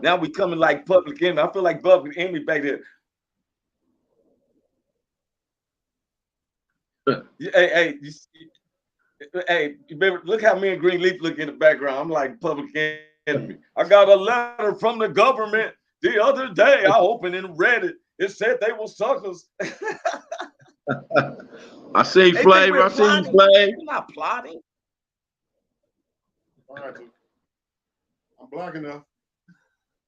Now we coming like Public Enemy. I feel like Public Enemy back there. Hey, you better look how me and Green Leaf look in the background. I'm like Public Enemy. I got a letter from the government the other day. I opened and read it. It said they were suckers. I see Flavor. I see you, Flavor. You're not plotting. All right, I'm black enough.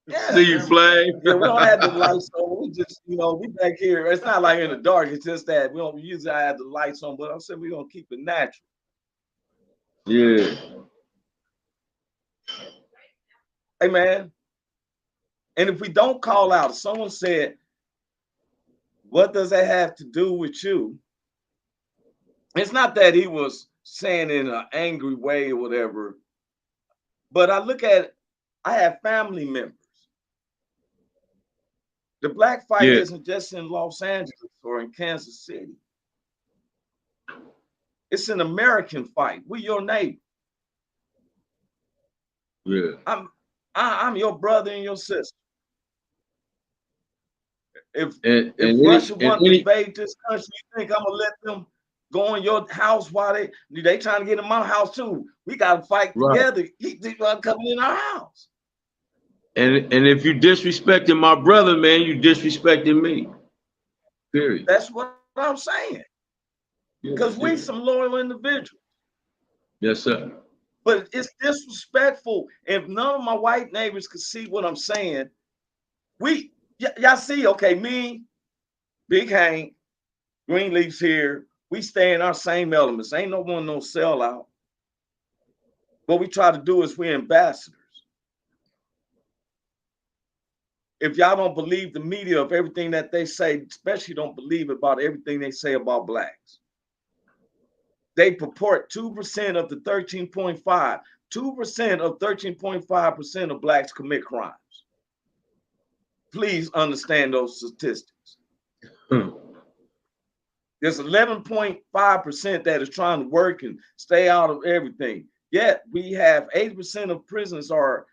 Yeah. See you, Flavor. Yeah, we don't have the lights on. We just, you know, we back here. It's not like in the dark. It's just that we don't usually have the lights on, but I said we're gonna keep it natural. Yeah. Hey, man. And if we don't call out, someone said, what does that have to do with you? It's not that he was saying in an angry way or whatever, but I have family members. The black fight isn't just in Los Angeles or in Kansas City. It's an American fight. We're your neighbor. Yeah. I'm your brother and your sister. If Russia wanted to invade this country, you think I'm gonna let them go in your house while they trying to get in my house too? We gotta fight together. He's coming in our house. And if you disrespecting my brother, man, you disrespecting me. Period. That's what I'm saying. Because we some loyal individuals. Yes, sir. But it's disrespectful. If none of my white neighbors could see what I'm saying, y'all see, okay, me, Big Hank, Greenleaf's here. We stay in our same elements. Ain't no one no sellout. What we try to do is we're ambassadors. If y'all don't believe the media of everything that they say, especially don't believe about everything they say about blacks. They purport 2% of the 13.5, 2% of 13.5% of blacks commit crimes. Please understand those statistics. There's 11.5% that is trying to work and stay out of everything. Yet we have 80% of prisons are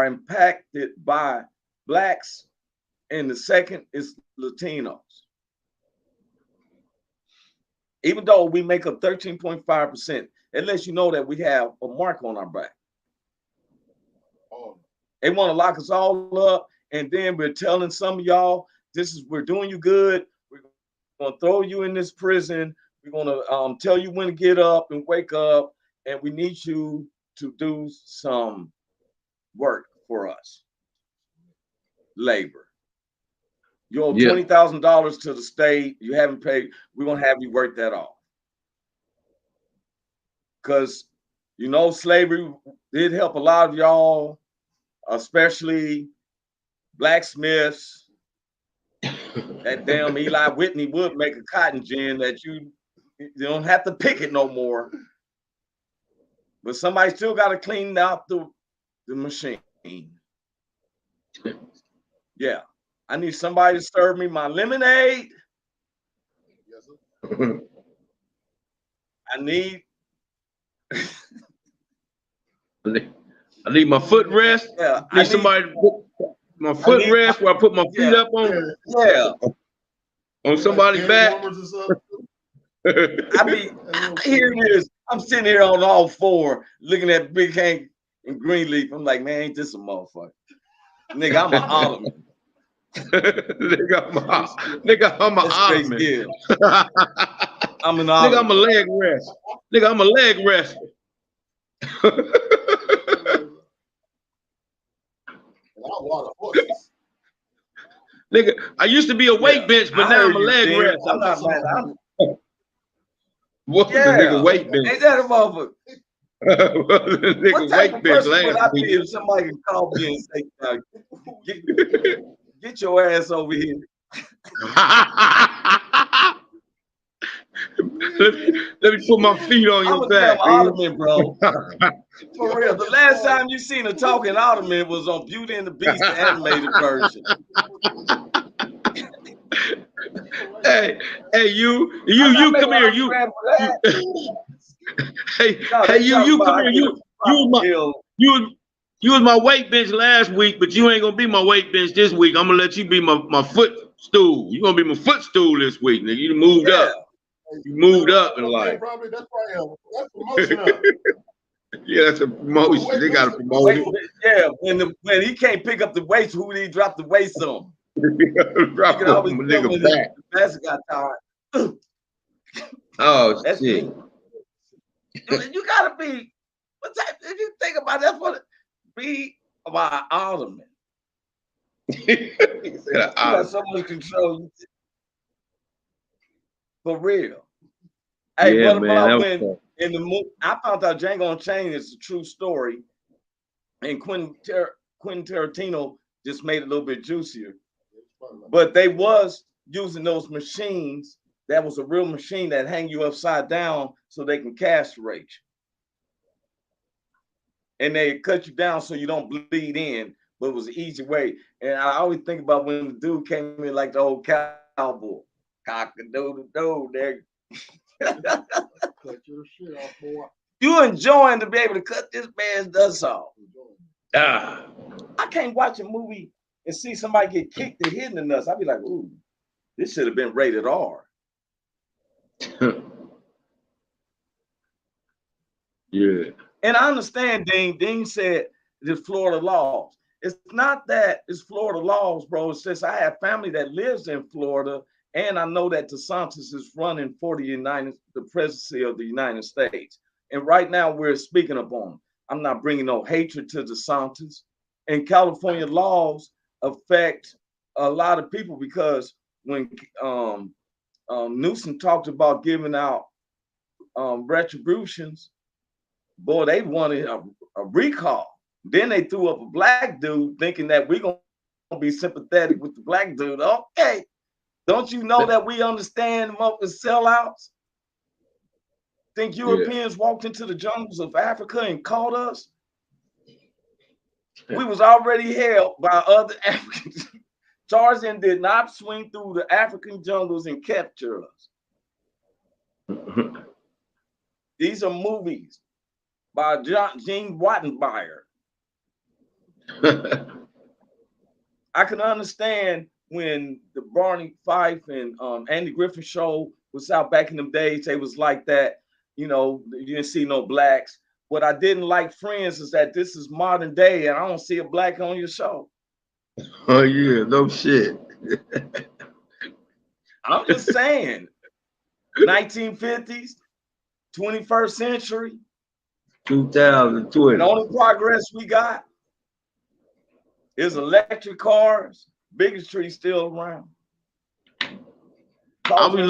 impacted by blacks, and the second is Latinos. Even though we make up 13.5%, it lets you know that we have a mark on our back. They want to lock us all up, and then we're telling some of y'all, we're doing you good. We're going to throw you in this prison. We're going to tell you when to get up and wake up, and we need you to do some work for us. Labor. You owe $20,000 to the state. You haven't paid. We're going to have you work that off. Because, you know, slavery did help a lot of y'all, especially blacksmiths. That damn Eli Whitney would make a cotton gin that you don't have to pick it no more. But somebody still got to clean out the machine. Yeah. I need somebody to serve me my lemonade. Yes, sir. I need my footrest. Yeah, I need somebody to put my footrest where I put my feet up on. Yeah. On somebody's back. I mean, here it is. I'm sitting here on all four looking at Big Hank and Greenleaf. I'm like, man, ain't this a motherfucker? Nigga, I'm an ottoman. Nigga, I'm an ottoman. I'm an ottoman. Nigga, I'm a leg rest. Nigga, I'm a leg rest. Nigga, I used to be a weight bench, but now I'm a leg rest. I'm not mad. What the nigga weight bench? Ain't that a motherfucker? Nigga weight bench last week. If somebody can call me and say, get your ass over here. let me put my feet on your back. Ottoman, bro. For real. The last time you seen a talking ottoman was on Beauty and the Beast, the animated version. Hey, you come here. You come here. You was my weight bench last week, but you ain't gonna be my weight bench this week. I'm gonna let you be my footstool. You're gonna be my footstool this week, nigga. You moved up. You moved up in life. That's promotion up. Yeah, that's a promotion. They got a promotion. Yeah, when he can't pick up the weights, who did he drop the weights on? Drop the nigga back. That's got tired. Oh, that's shit. You gotta be. If you think about it, that's what it be about an ottoman. You got so much control. For real. Hey, yeah, what about when in the movie? I found out Django Unchained is a true story, and Quentin Tarantino just made it a little bit juicier. But they was using those machines. That was a real machine that hang you upside down so they can castrate you. And they cut you down so you don't bleed in, but it was an easy way. And I always think about when the dude came in like the old cowboy. Cock-a-doodle-doo, there. Cut your shit off, boy. You enjoying to be able to cut this man's dust off. Ah. I can't watch a movie and see somebody get kicked and hit in the nuts. I'd be like, ooh, this should have been rated R. Yeah. And I understand, Dean. Dean said the Florida laws. It's not that it's Florida laws, bro. It's just I have family that lives in Florida, and I know that DeSantis is running for the presidency of the United States. And right now we're speaking upon him. I'm not bringing no hatred to DeSantis. And California laws affect a lot of people because when Newsom talked about giving out retributions, boy, they wanted a recall. Then they threw up a black dude thinking that we're going to be sympathetic with the black dude. Okay. Don't you know that we understand the sellouts? Think Europeans walked into the jungles of Africa and caught us? We was already held by other Africans Tarzan did not swing through the African jungles and capture us. These are movies by Gene Wattenmeyer. I can understand when the Barney Fife and Andy Griffith show was out back in them days, they was like that, you know, you didn't see no blacks. What I didn't like, Friends, is that this is modern day and I don't see a black on your show. Oh yeah, no shit. I'm just saying, 1950s, 21st century, 2020. the only progress we got is electric cars. Bigotry still around. I was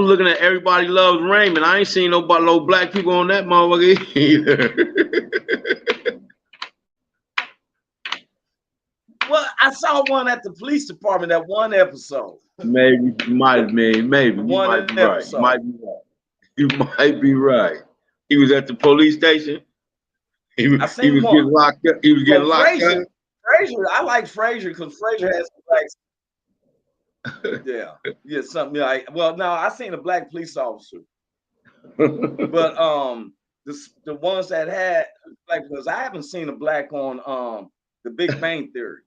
looking at Everybody Loves Raymond. I ain't seen no black people on that motherfucker either. Well, I saw one at the police department, that one episode. Maybe, maybe. One episode. You might be right. He was at the police station. He was getting locked up. He was getting locked up. Frazier, I like Frazier because Frazier has blacks. Yeah, something like. Well, no, I seen a black police officer, but the ones that had black, because I haven't seen a black on The Big Bang Theory.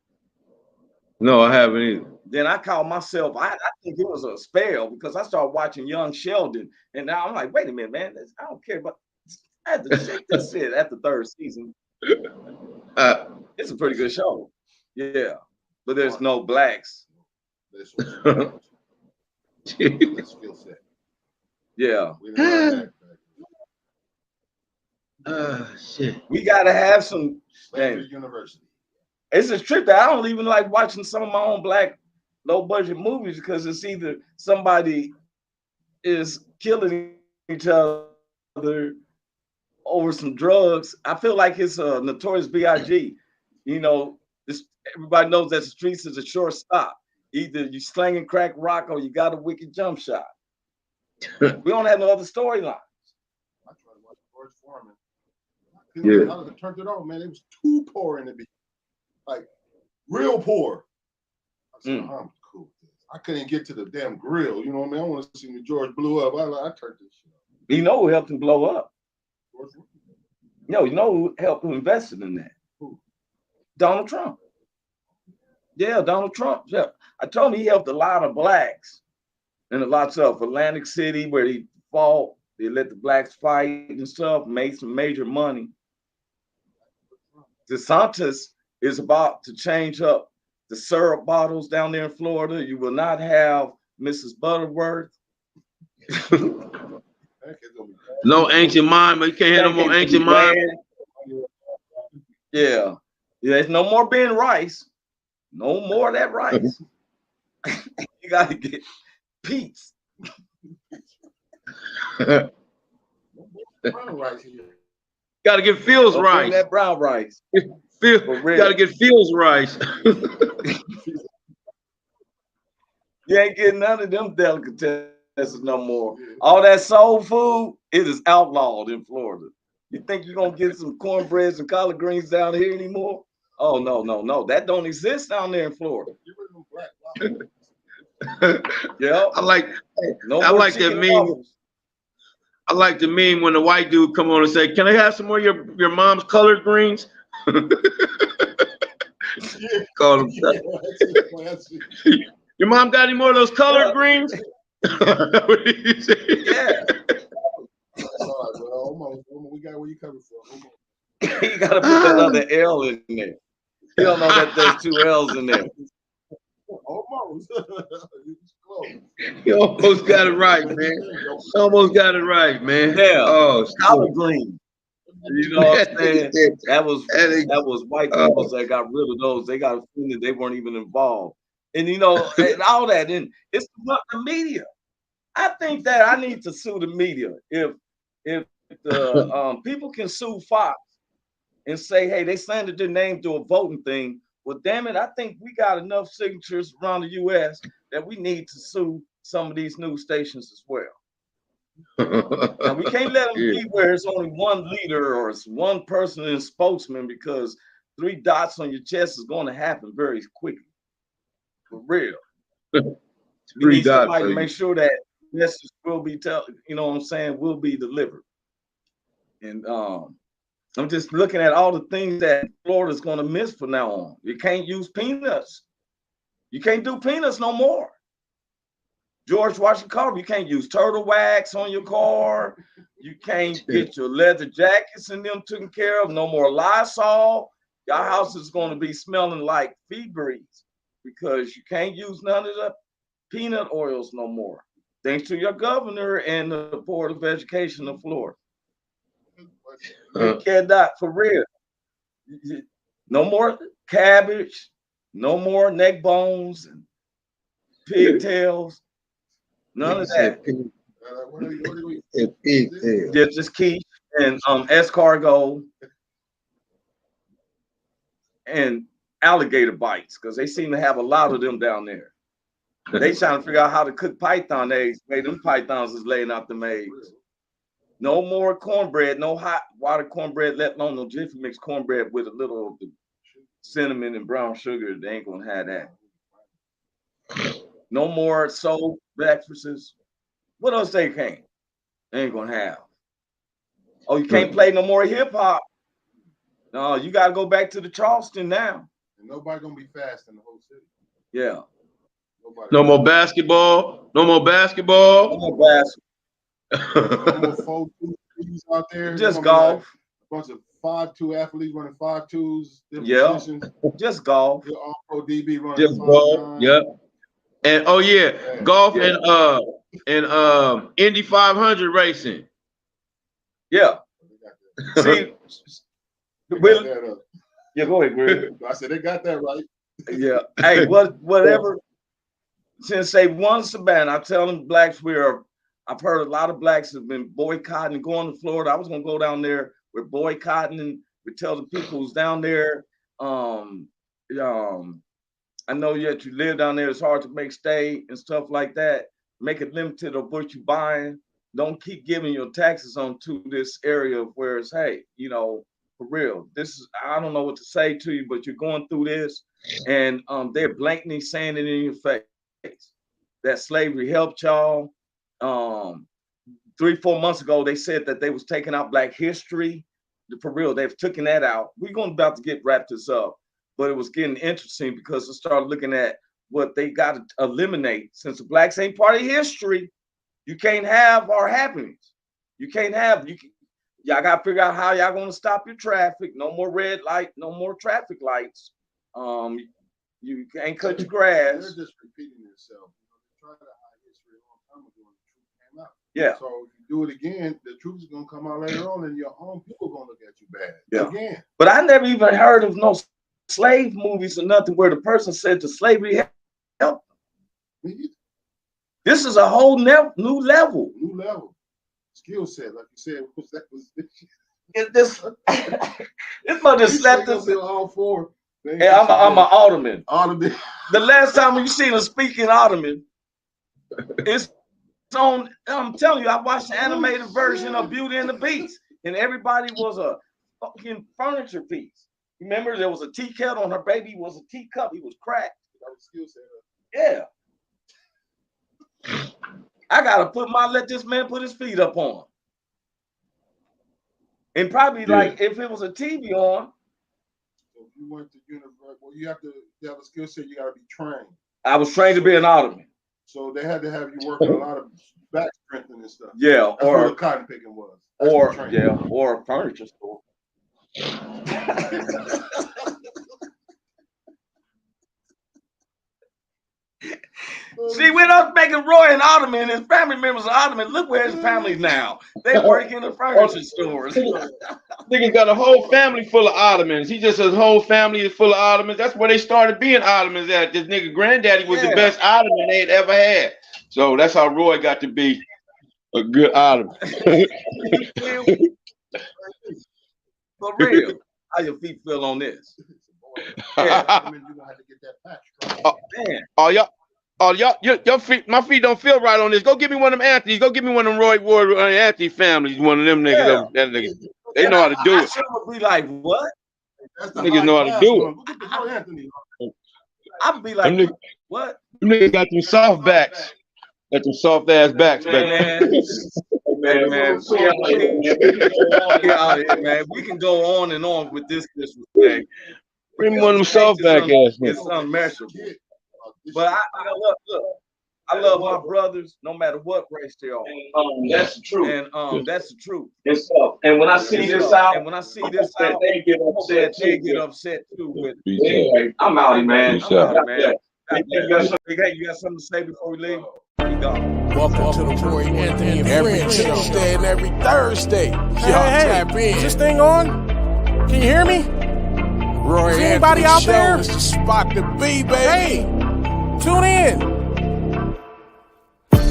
No, I haven't either. Then I called myself. I think it was a spell because I started watching Young Sheldon, and now I'm like, wait a minute, man, I don't care, but I had to shake this shit at the third season. It's a pretty good show, yeah, but there's no blacks. Yeah. Shit. We gotta have some. University. It's a trip that I don't even like watching some of my own black low budget movies because it's either somebody is killing each other over some drugs. I feel like it's a Notorious B.I.G. You know, everybody knows that the streets is a short stop. Either you slinging crack rock or you got a wicked jump shot. We don't have no other storyline. I tried to watch George Foreman. I turned it on, man. It was too poor in the beat. Like, real poor. I said, I'm cool with this. I couldn't get to the damn grill. You know what I mean? I want to see when George blew up. I turned this shit off. You know who helped him blow up? No, you know who helped him invest in that? Who? Donald Trump. Yeah, Donald Trump. Yeah. I told him he helped a lot of blacks in a lot of Atlantic City where he fought. They let the blacks fight and stuff, made some major money. DeSantis is about to change up the syrup bottles down there in Florida. You will not have Mrs. Butterworth. No ancient mime. You can't have no more ancient mime. Yeah. There's no more Ben Rice. No more of that rice. You got to get Pete's. Got to get Phil's rice. That brown rice. Got to get Phil's rice. You ain't getting none of them delicatessen no more. All that soul food, it is outlawed in Florida. You think you're going to get some cornbreads and collard greens down here anymore? Oh, no. That don't exist down there in Florida. Yeah. I like that meme. I like the meme when the white dude come on and say, "Can I have some more of your mom's collard greens?" Call him. Your mom got any more of those collard greens? Yeah. We got where you coming from. You got to put that other L in there. You don't know that there's two L's in there. Almost. You almost got it right, man. Almost got it right, man. Yeah. Oh, collard green. You know what I'm saying? That was white people that got rid of those. They got offended. They weren't even involved. And you know, and all that. And it's the media. I think that I need to sue the media. If the people can sue Fox and say, hey, they slandered their name to a voting thing. Well, damn it, I think we got enough signatures around the U.S. that we need to sue some of these news stations as well. And we can't let them be where it's only one leader or it's one person and spokesman, because 3 dots on your chest is going to happen very quickly. For real. We need somebody to make sure that message will be you know what I'm saying, will be delivered. And I'm just looking at all the things that Florida's going to miss from now on. You can't use peanuts. You can't do peanuts no more. George Washington Carver, you can't use turtle wax on your car. You can't get your leather jackets and them taken care of. No more Lysol. Your house is going to be smelling like Febreze because you can't use none of the peanut oils no more. Thanks to your governor and the Board of Education of Florida. You cannot, for real. No more cabbage. No more neck bones and pigtails. None of that. Just quiche and escargot and alligator bites, because they seem to have a lot of them down there. They trying to figure out how to cook python eggs. Hey, them pythons is laying out them eggs. No more cornbread, no hot water cornbread, let alone no Jiffy Mix cornbread with a little of the cinnamon and brown sugar. They ain't gonna have that. No more soul breakfasts. What else they can't? They ain't gonna have. Oh, you can't play no more hip hop. No, you gotta go back to the Charleston now. And nobody gonna be fast in the whole city. Yeah. No more basketball. No more basketball. No more basketball. No more 4-2 out there. Just golf. Like a bunch of 5'2" athletes running 5'2s. Yeah. Just golf. All pro DB running just golf. Yep. And golf and Indy 500 racing. Yeah. See, yeah, go ahead, Greg. I said they got that right. Yeah. Hey, whatever. Since they won Savannah, I'm telling blacks I've heard a lot of blacks have been boycotting and going to Florida. I was gonna go down there. We're boycotting and we tell the people who's down there. I know yet you live down there. It's hard to make stay and stuff like that. Make it limited of what you're buying. Don't keep giving your taxes onto this area where it's, hey, you know, for real. This is, I don't know what to say to you, but you're going through this, and they're blatantly saying it in your face that slavery helped y'all. 3-4 months ago, they said that they was taking out Black history. For real, they've taken that out. We're about to get wrapped this up, but it was getting interesting because I started looking at what they got to eliminate. Since the blacks ain't part of history, you can't have our happenings. You can't have, y'all got to figure out how y'all going to stop your traffic. No more red light, no more traffic lights. You can't cut your grass. They're just repeating themselves. They tried to hide history a long time ago when the truth came out. Yeah. So if you do it again, the truth is going to come out later on, and your own people are going to look at you bad. Yeah. Again. But I never even heard of no slave movies or nothing where the person said the slavery helped. This is a whole new level. New level. Skill set, like you said. This mother slept us. All four. Yeah, I'm an Ottoman. Ottoman. The last time you seen a speaking Ottoman, it's on. I'm telling you, I watched the animated version of Beauty and the Beast, and everybody was a fucking furniture piece. Remember, there was a tea kettle, and her baby was a teacup. He was cracked. That was skill set. Yeah. I gotta let this man put his feet up on. And probably like if it was a TV on. So if you went to university, well, you have to have a skill set, you gotta be trained. I was trained to be an Ottoman. So they had to have you work on a lot of back strengthening and stuff. Yeah, that's or what cotton picking was. That's or a furniture store. See, we're not making Roy an Ottoman and his family members are Ottoman. Look where his family's now. They work in the furniture stores. Niggas got a whole family full of Ottomans. He just his whole family is full of Ottomans. That's where they started being Ottomans at. This nigga granddaddy was the best Ottoman they had ever had. So that's how Roy got to be a good Ottoman. For real. How your feet feel on this? Your feet, my feet don't feel right on this. Go give me one of them Anthony's. Go give me one of them Roy Ward Anthony families. One of them niggas. That nigga. They know how to do it. I should be like, what? Niggas know how to do it. Look at the Joe Anthony. I'd be like, what? Them niggas got them soft backs. Got them soft ass backs, man. Man, we can go on and on with this disrespect. Bring one of them soft back ass niggas. It's unmeasurable. But I love my brothers, no matter what race they are. That's the truth. And that's the truth. And when I see this out, they get upset too. With I'm out here, man. You got something to say before we leave? Welcome to the Roy Anthony and Friends Show. Tuesday and every Thursday. Y'all tap in. Is this thing on? Can you hear me? Roy Is anybody out there? Is the spot to be, baby. Hey, tune in.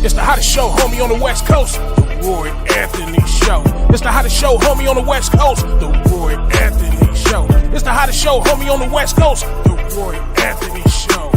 It's the hottest show, homie, on the West Coast. The Roy Anthony Show. It's the hottest show, homie, on the West Coast. The Roy Anthony Show. It's the hottest show, homie, on the West Coast. The Roy Anthony Show.